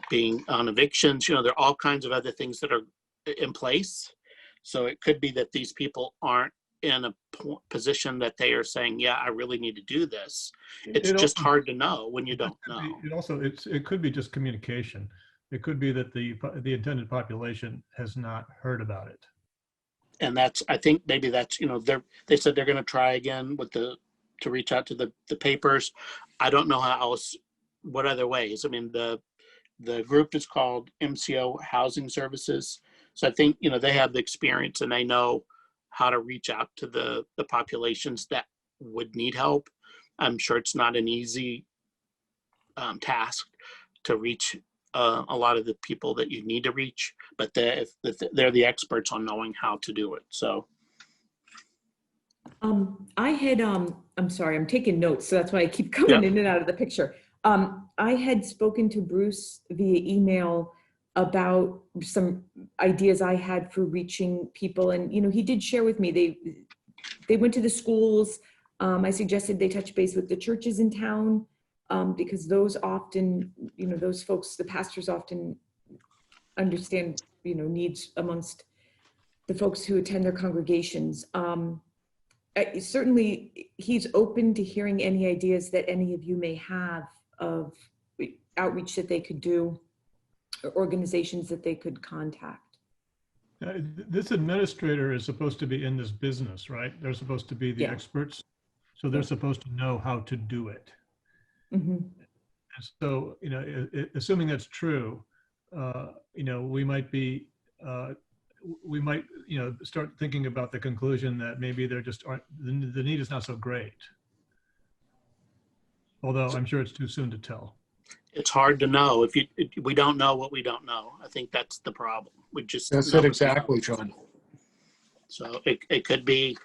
being on evictions, there are all kinds of other things that are in place. So it could be that these people aren't in a position that they are saying, yeah, I really need to do this. It's just hard to know when you don't know. It could be just communication. It could be that the intended population has not heard about it. And I think maybe that's, they said they're going to try again to reach out to the papers. I don't know what other ways. I mean, the group is called MCO Housing Services. So I think, they have the experience and they know how to reach out to the populations that would need help. I'm sure it's not an easy task to reach a lot of the people that you need to reach, but they're the experts on knowing how to do it. So. I had, I'm sorry, I'm taking notes, so that's why I keep coming in and out of the picture. I had spoken to Bruce via email about some ideas I had for reaching people. And, he did share with me, they went to the schools. I suggested they touch base with the churches in town because those often, those folks, the pastors often understand, needs amongst the folks who attend their congregations. Certainly, he's open to hearing any ideas that any of you may have of outreach that they could do, or organizations that they could contact. This administrator is supposed to be in this business, right? They're supposed to be the experts. So they're supposed to know how to do it. Mm-hmm. And so, assuming that's true, we might start thinking about the conclusion that maybe there just aren't, the need is not so great. Although I'm sure it's too soon to tell. It's hard to know we don't know what we don't know. I think that's the problem. That's it exactly, John. So it could be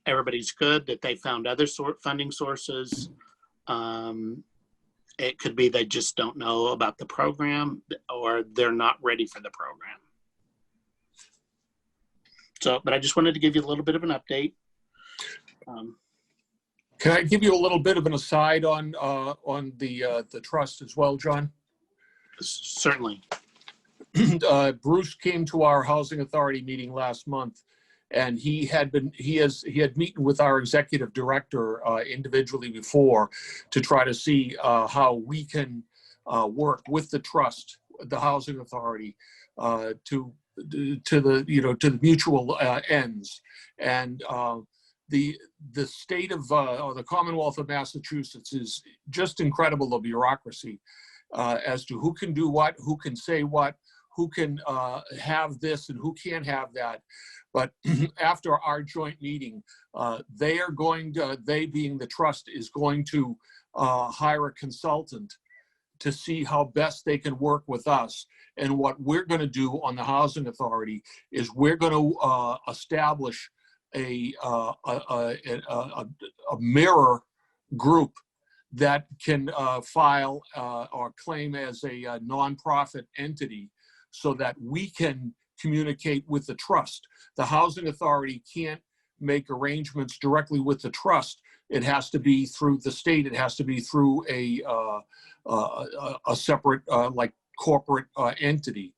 everybody's good, that they found other funding sources. It could be they just don't know about the program, or they're not ready for the program. So, but I just wanted to give you a little bit of an update. Can I give you a little bit of an aside on the trust as well, John? Certainly. Bruce came to our housing authority meeting last month, and he had meeting with our executive director individually before to try to see how we can work with the trust, the housing authority, to the mutual ends. And the state of or the Commonwealth of Massachusetts is just incredible, the bureaucracy as to who can do what, who can say what, who can have this and who can't have that. But after our joint meeting, they are going to, they being the trust, is going to hire a consultant to see how best they can work with us. And what we're going to do on the Housing Authority is we're going to establish a mirror group that can file or claim as a nonprofit entity, so that we can communicate with the trust. The Housing Authority can't make arrangements directly with the trust. It has to be through the state. It has to be through a separate like corporate entity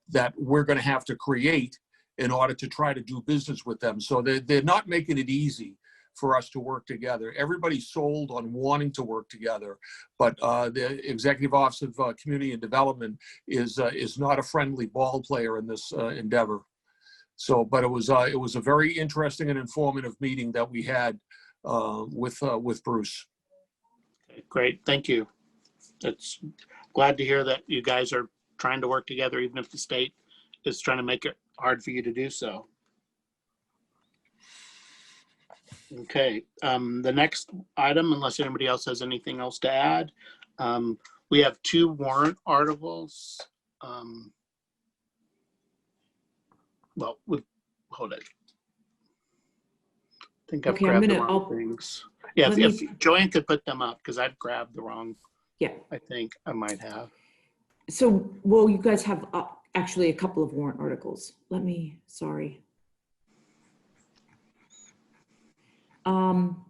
that we're going to have to create in order to try to do business with them. So they're not making it easy for us to work together. Everybody's sold on wanting to work together, but the Executive Office of Community and Development is not a friendly ball player in this endeavor. So, but it was a very interesting and informative meeting that we had with Bruce. Okay, great, thank you. It's glad to hear that you guys are trying to work together, even if the state is trying to make it hard for you to do so. Okay, the next item, unless anybody else has anything else to add, we have 2 warrant articles. Well, hold it. I think I've grabbed the wrong things. Yeah, if Joanne could put them up, because I've grabbed the wrong. Yeah. I think I might have. So, well, you guys have actually a couple of warrant articles. Sorry. John,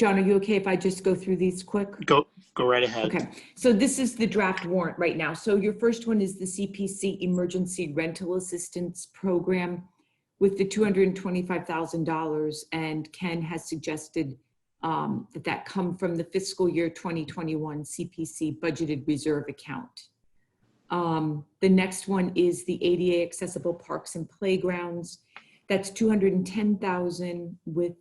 are you okay if I just go through these quick? Go right ahead. Okay, so this is the draft warrant right now. So your first one is the CPC Emergency Rental Assistance Program with the $225,000, and Ken has suggested that come from the fiscal year 2021 CPC budgeted reserve account. The next one is the ADA Accessible Parks and Playgrounds. That's $210,000, with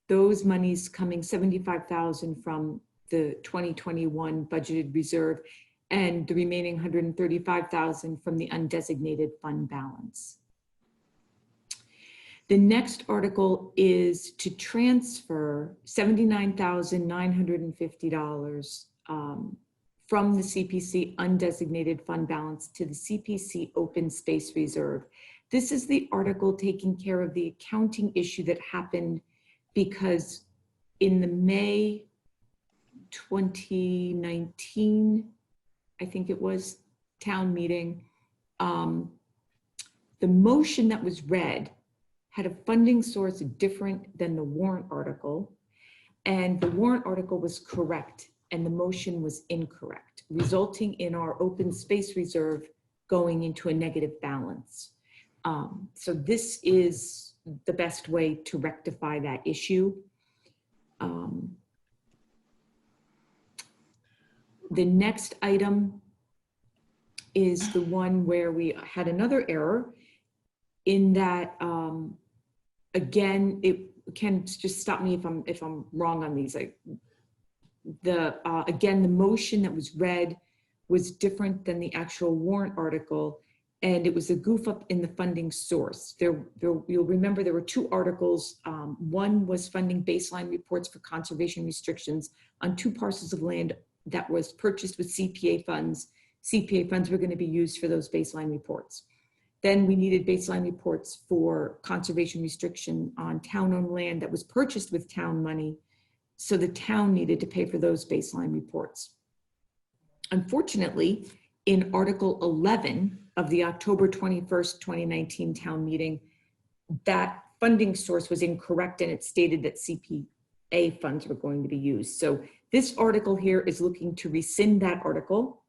those monies coming $75,000 from the 2021 budgeted reserve, and the remaining $135,000 from the undesignated fund balance. The next article is to transfer $79,950 from the CPC undesignated fund balance to the CPC open space reserve. This is the article taking care of the accounting issue that happened because in the May 2019, I think it was, town meeting, the motion that was read had a funding source different than the warrant article, and the warrant article was correct and the motion was incorrect, resulting in our open space reserve going into a negative balance. So this is the best way to rectify that issue. The next item is the one where we had another error in that, again, it can just stop me if I'm wrong on these. Again, the motion that was read was different than the actual warrant article, and it was a goof up in the funding source. You'll remember there were 2 articles. One was funding baseline reports for conservation restrictions on 2 parcels of land that was purchased with CPA funds. CPA funds were going to be used for those baseline reports. Then we needed baseline reports for conservation restriction on town-owned land that was purchased with town money. So the town needed to pay for those baseline reports. Unfortunately, in Article 11 of the October 21st, 2019 town meeting, that funding source was incorrect, and it stated that CPA funds were going to be used. So this article here is looking to rescind that article.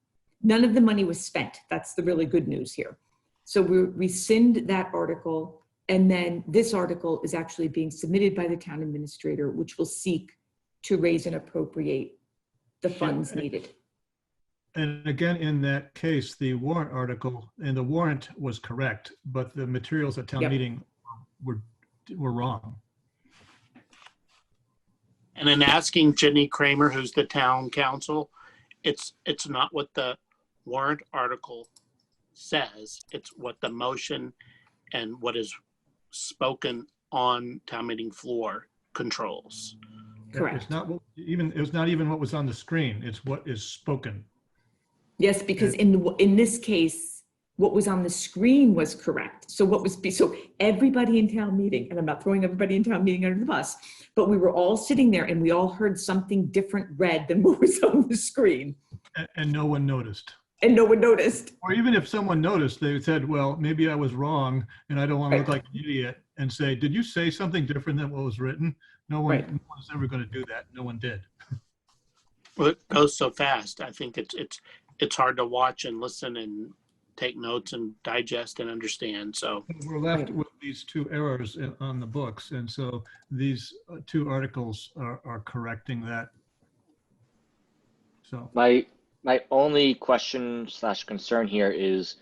None of the money was spent. That's the really good news here. So we rescind that article, and then this article is actually being submitted by the town administrator, which will seek to raise and appropriate the funds needed. And again, in that case, the warrant article and the warrant was correct, but the materials at town Yep. meeting were wrong. And in asking Jenny Kramer, who's the town council, it's not what the warrant article says. It's what the motion and what is spoken on town meeting floor controls. Correct. It's not it's not even what was on the screen. It's what is spoken. Yes, because in this case, what was on the screen was correct. So so everybody in town meeting, and I'm not throwing everybody in town meeting under the bus, but we were all sitting there and we all heard something different read than what was on the screen. And no one noticed. And no one noticed. Or even if someone noticed, they said, well, maybe I was wrong and I don't want to look like an idiot, and say, did you say something different than what was written? No one was ever going to do that. No one did. Well, it goes so fast. I think it's hard to watch and listen and take notes and digest and understand. So we're left with these two errors on the books. And so these two articles are correcting that. So My only question / concern here is,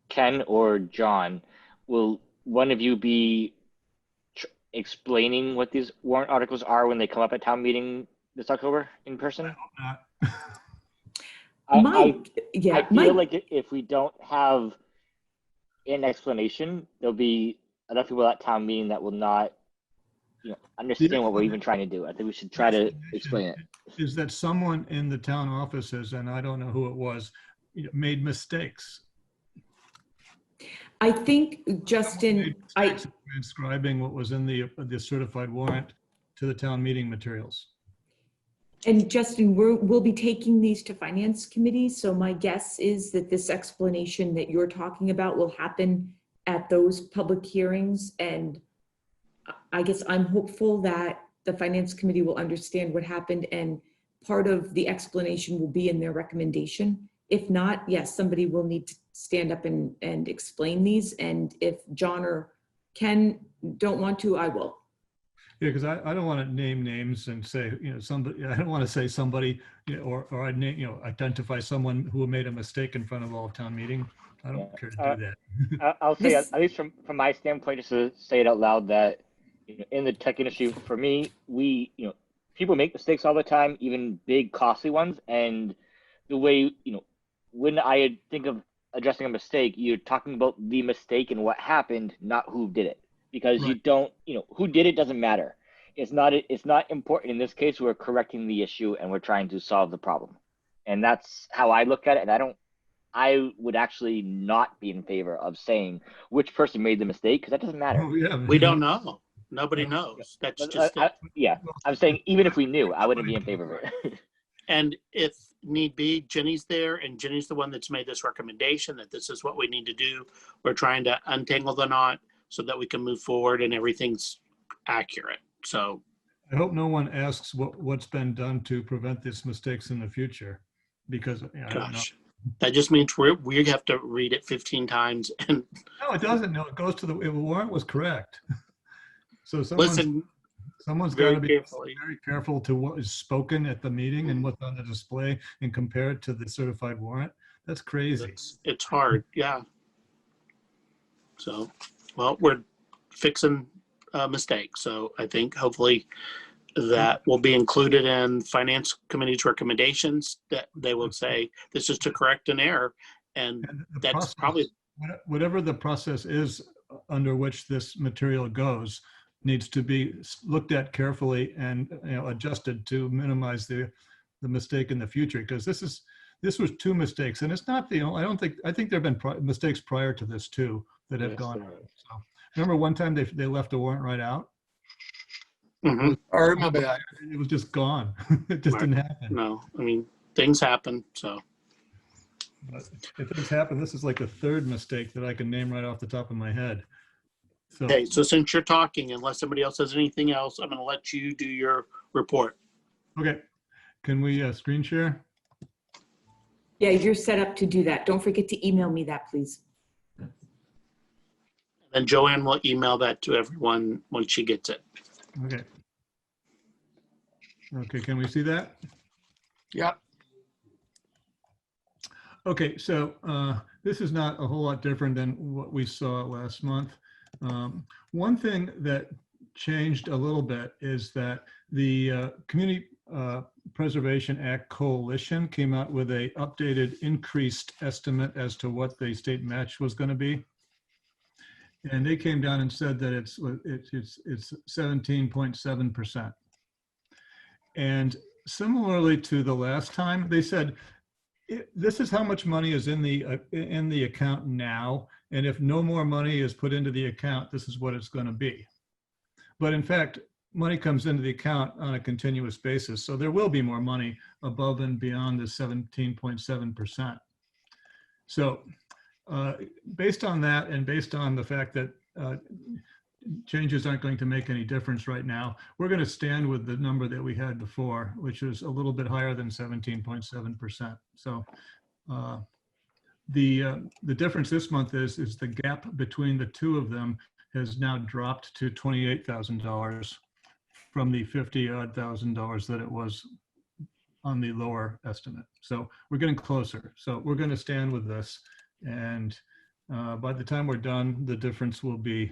Ken or John, will one of you be explaining what these warrant articles are when they come up at town meeting this October in person? I feel like if we don't have an explanation, there'll be enough people at town meeting that will not, understand what we're even trying to do. I think we should try to explain it. Is that someone in the town offices, and I don't know who it was, made mistakes. I think, Justin, transcribing what was in the certified warrant to the town meeting materials. And Justin, we'll be taking these to finance committee. So my guess is that this explanation that you're talking about will happen at those public hearings. And I guess I'm hopeful that the finance committee will understand what happened, and part of the explanation will be in their recommendation. If not, yes, somebody will need to stand up and explain these. And if John or Ken don't want to, I will. Yeah, because I don't want to name names and say, somebody, I don't want to say somebody, or I name, identify someone who made a mistake in front of all of town meeting. I don't care to do that. I'll say, at least from my standpoint, just to say it out loud, that in the tech industry, for me, people make mistakes all the time, even big, costly ones. And the way, when I think of addressing a mistake, you're talking about the mistake and what happened, not who did it. Because you don't, who did it doesn't matter. It's not important. In this case, we're correcting the issue and we're trying to solve the problem. And that's how I look at it. And I would actually not be in favor of saying which person made the mistake, because that doesn't matter. Oh, yeah, we don't know. Nobody knows. That's just I'm saying even if we knew, I wouldn't be in favor of it. And if need be, Jenny's there, and Jenny's the one that's made this recommendation that this is what we need to do. We're trying to untangle the knot so that we can move forward and everything's accurate. So I hope no one asks what's been done to prevent these mistakes in the future, because I don't know. That just means we have to read it 15 times. And no, it doesn't. No, it goes to the warrant was correct. So someone's got to be very careful to what is spoken at the meeting and what's on the display and compare it to the certified warrant. That's crazy. It's hard. Yeah. So, well, we're fixing a mistake. So I think hopefully that will be included in finance committee's recommendations, that they will say this is to correct an error. And that's process, probably whatever the process is under which this material goes needs to be looked at carefully and adjusted to minimize the mistake in the future, because this was two mistakes, and it's not the only. I think there have been mistakes prior to this too that have gone on. So remember one time they left a warrant right out. Mm-hmm. I remember that. It was just gone. It just didn't happen. No, I mean, things happen. So but if things happen, this is like the third mistake that I can name right off the top of my head. So, okay, so since you're talking, unless somebody else has anything else, I'm going to let you do your report. Okay. Can we screen share? Yeah, you're set up to do that. Don't forget to email me that, please. And Joanne will email that to everyone once she gets it. Okay. Okay, can we see that? Yep. Okay, so this is not a whole lot different than what we saw last month. One thing that changed a little bit is that the Community Preservation Act Coalition came out with a updated increased estimate as to what the state match was going to be. And they came down and said that it's 17.7%. And similarly to the last time, they said, this is how much money is in the account now, and if no more money is put into the account, this is what it's going to be. But in fact, money comes into the account on a continuous basis, so there will be more money above and beyond the 17.7%. So based on that, and based on the fact that changes aren't going to make any difference right now, we're going to stand with the number that we had before, which is a little bit higher than 17.7%. So the difference this month is the gap between the two of them has now dropped to $28,000 from the $50,000 that it was on the lower estimate. So we're getting closer. So we're going to stand with this, and by the time we're done, the difference will be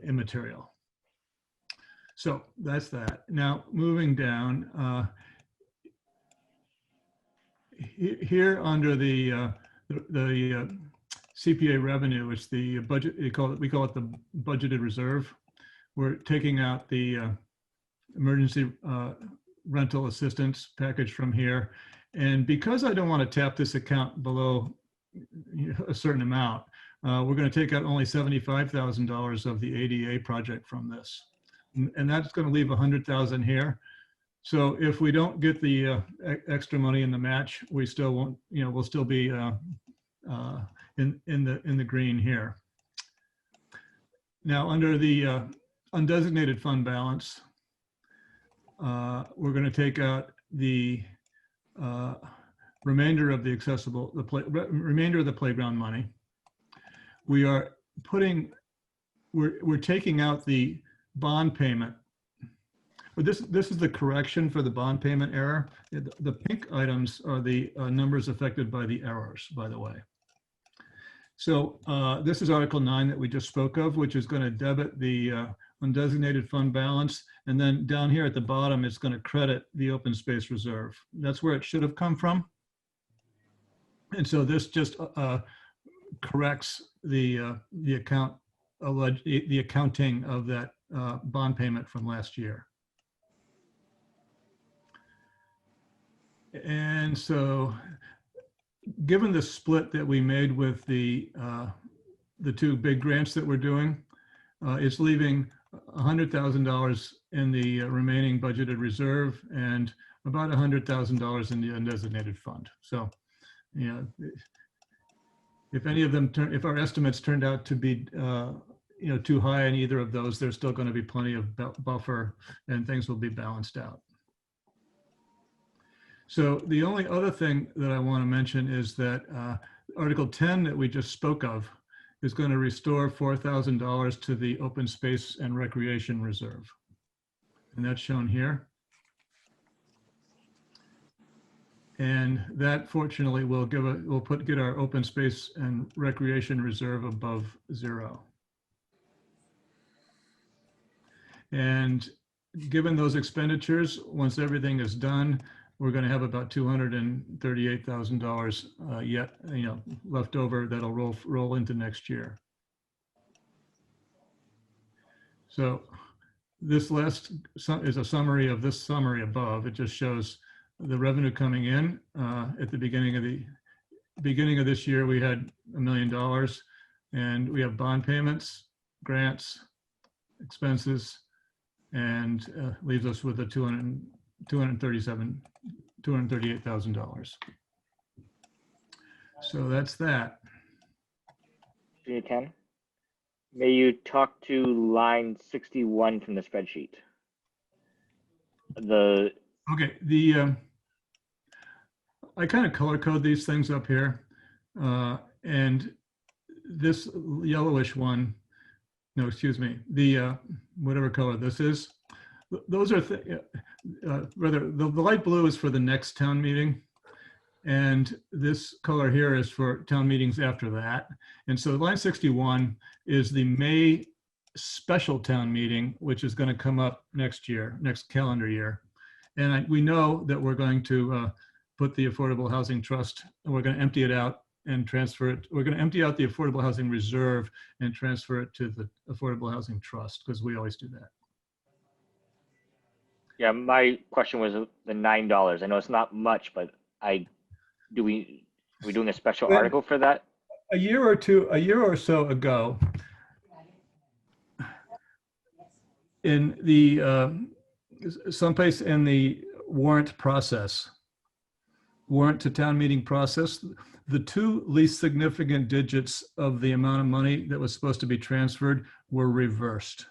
immaterial. So that's that. Now moving down, here under the CPA revenue, it's the budget. We call it the budgeted reserve. We're taking out the emergency rental assistance package from here, and because I don't want to tap this account below a certain amount, we're going to take out only $75,000 of the ADA project from this, and that's going to leave $100,000 here. So if we don't get the extra money in the match, we still won't. We'll still be in the green here. Now under the undesignated fund balance, we're going to take out the remainder of the remainder of the playground money. We're taking out the bond payment. But this is the correction for the bond payment error. The pink items are the numbers affected by the errors, by the way. So this is Article 9 that we just spoke of, which is going to debit the undesignated fund balance. And then down here at the bottom, it's going to credit the open space reserve. That's where it should have come from. And so this just corrects the accounting of that bond payment from last year. And so given the split that we made with the two big grants that we're doing, it's leaving $100,000 in the remaining budgeted reserve and about $100,000 in the undesignated fund. So, if any of them if our estimates turned out to be too high in either of those, there's still going to be plenty of buffer and things will be balanced out. So the only other thing that I want to mention is that Article 10 that we just spoke of is going to restore $4,000 to the open space and recreation reserve. And that's shown here. And that fortunately will get our open space and recreation reserve above zero. And given those expenditures, once everything is done, we're going to have about $238,000 yet, left over that'll roll into next year. So this list is a summary of this summary above. It just shows the revenue coming in. At the beginning of this year, we had $1 million, and we have bond payments, grants, expenses, and leaves us with a $238,000. So that's that. Junior Ken, may you talk to line 61 from the spreadsheet? Okay, I kind of color code these things up here, and this yellowish one, no, excuse me, the whatever color this is, those are rather the light blue is for the next town meeting, And this color here is for town meetings after that. And so line 61 is the May special town meeting, which is going to come up next year, next calendar year. And we know that we're going to put the Affordable Housing Trust, and we're going to empty it out and transfer it. We're going to empty out the Affordable Housing Reserve and transfer it to the Affordable Housing Trust, because we always do that. Yeah, my question was the $9. I know it's not much, but are we doing a special article for that? A year or so ago, in the someplace in the warrant to town meeting process, the two least significant digits of the amount of money that was supposed to be transferred were reversed.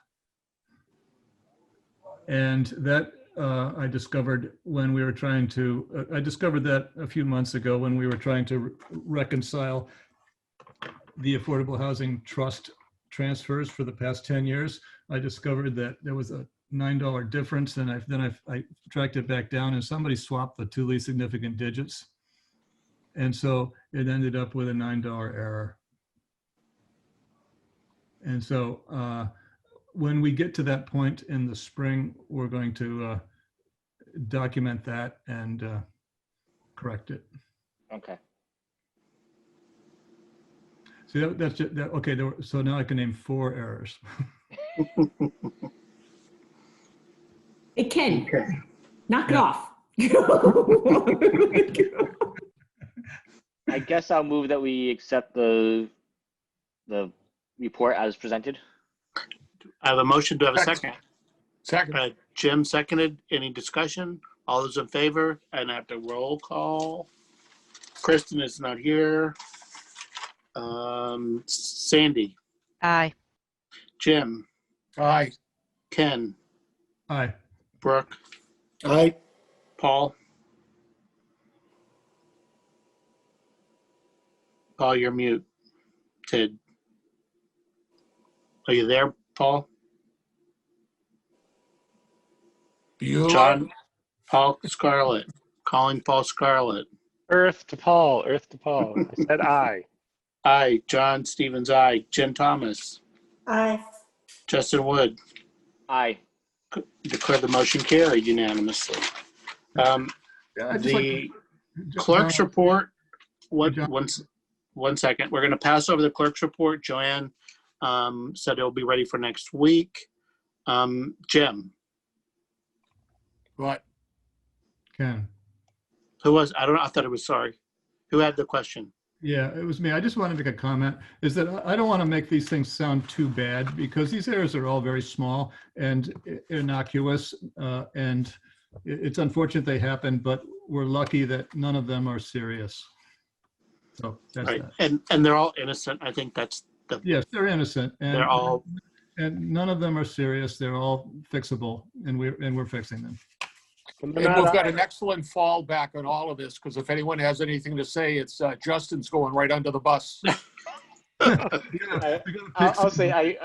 And that I discovered when we were trying to, I discovered that a few months ago when we were trying to reconcile the Affordable Housing Trust transfers for the past 10 years. I discovered that there was a $9 difference, and I tracked it back down, and somebody swapped the two least significant digits. And so it ended up with a $9 error. And so when we get to that point in the spring, we're going to document that and correct it. Okay. See, that's just, okay, so now I can name 4 errors. Hey, Ken, Okay. knock it Yeah. off. I guess I'll move that we accept the report as presented. I have a motion. Do I have a second? Second. Jim seconded. Any discussion? All those in favor? And I have to roll call. Kristen is not here. Sandy, Aye. Jim, Aye. Ken, Aye. Brooke, Aye. Paul. Paul, you're muted. Are you there, Paul? John, Paul Scarlett, calling Paul Scarlett. Earth to Paul, Earth to Paul. I said aye. Aye. John Stevens, aye. Jen Thomas, Aye. Justin Wood. Aye. Declare the motion carried unanimously. The clerk's report, one second. We're going to pass over the clerk's report. Joanne said it'll be ready for next week. Jim. What? Ken. Who was? I don't know. I thought it was, sorry. Who had the question? Yeah, it was me. I just wanted to make a comment, is that I don't want to make these things sound too bad, because these errors are all very small and innocuous, and it's unfortunate they happen, but we're lucky that none of them are serious. So that's Right. that. And they're all innocent. I think that's the. Yes, they're innocent, and They're all. and none of them are serious. They're all fixable, and we're fixing them. And we've got an excellent fallback on all of this, because if anyone has anything to say, it's Justin's going right under the bus. I'll say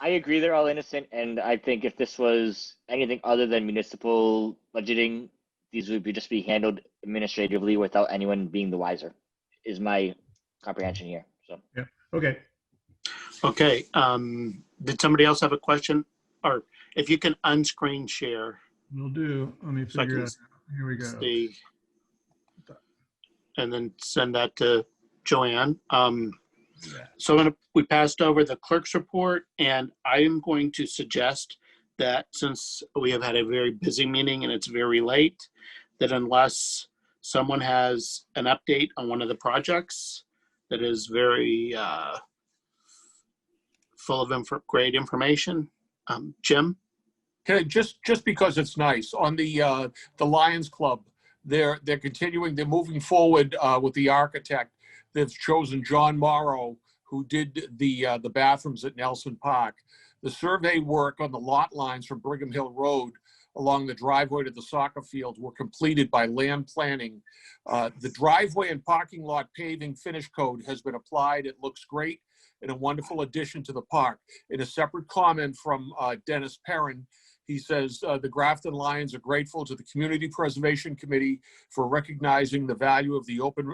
I agree they're all innocent, and I think if this was anything other than municipal budgeting, these would just be handled administratively without anyone being the wiser, is my comprehension here. So yeah. Okay. Okay. Did somebody else have a question? Or if you can unscreen share. Will do. Let me So I figure can out. Here we go. see, and then send that to Joanne. So we passed over the clerk's report, and I am going to suggest that since we have had a very busy meeting and it's very late, that unless someone has an update on one of the projects that is very full of great information, Jim? Okay, just because it's nice, on the Lions Club, they're continuing, they're moving forward with the architect. They've chosen John Morrow, who did the bathrooms at Nelson Park. The survey work on the lot lines from Brigham Hill Road along the driveway to the soccer field were completed by land planning. The driveway and parking lot paving finish code has been applied. It looks great and a wonderful addition to the park. In a separate comment from Dennis Perrin, He says, the Grafton Lions are grateful to the Community Preservation Committee for recognizing the value of the open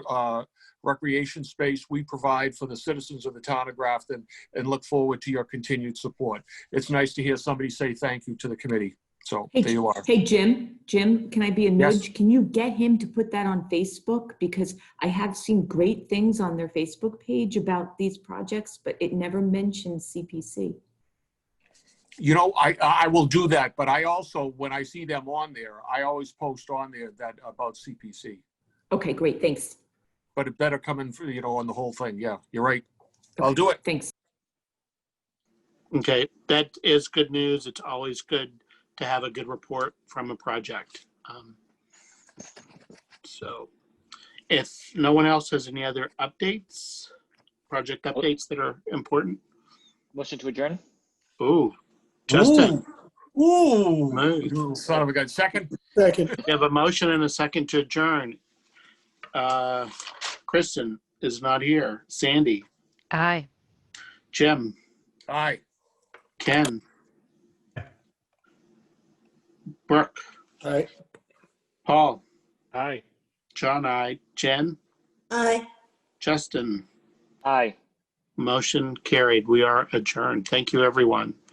recreation space we provide for the citizens of the town of Grafton and look forward to your continued support. It's nice to hear somebody say thank you to the committee. So Hey, there you are. Hey, Jim, can I be a Yes. nudge? Can you get him to put that on Facebook? Because I have seen great things on their Facebook page about these projects, but it never mentions CPC. You know, I will do that, but I also, when I see them on there, I always post on there that about CPC. Okay, great, thanks. But it better come in, you know, on the whole thing. Yeah, you're right. I'll do it. Thanks. Okay, that is good news. It's always good to have a good report from a project. So if no one else has any other updates, project updates that are important. Motion to adjourn? Ooh, Justin. Ooh, Move. son of a gun. Second. Second. We have a motion and a second to adjourn. Kristen is not here. Sandy, Aye. Jim, Aye. Ken, Brooke, Aye. Paul, Aye. John, I, Jen, Aye. Justin. Aye. Motion carried. We are adjourned. Thank you, everyone.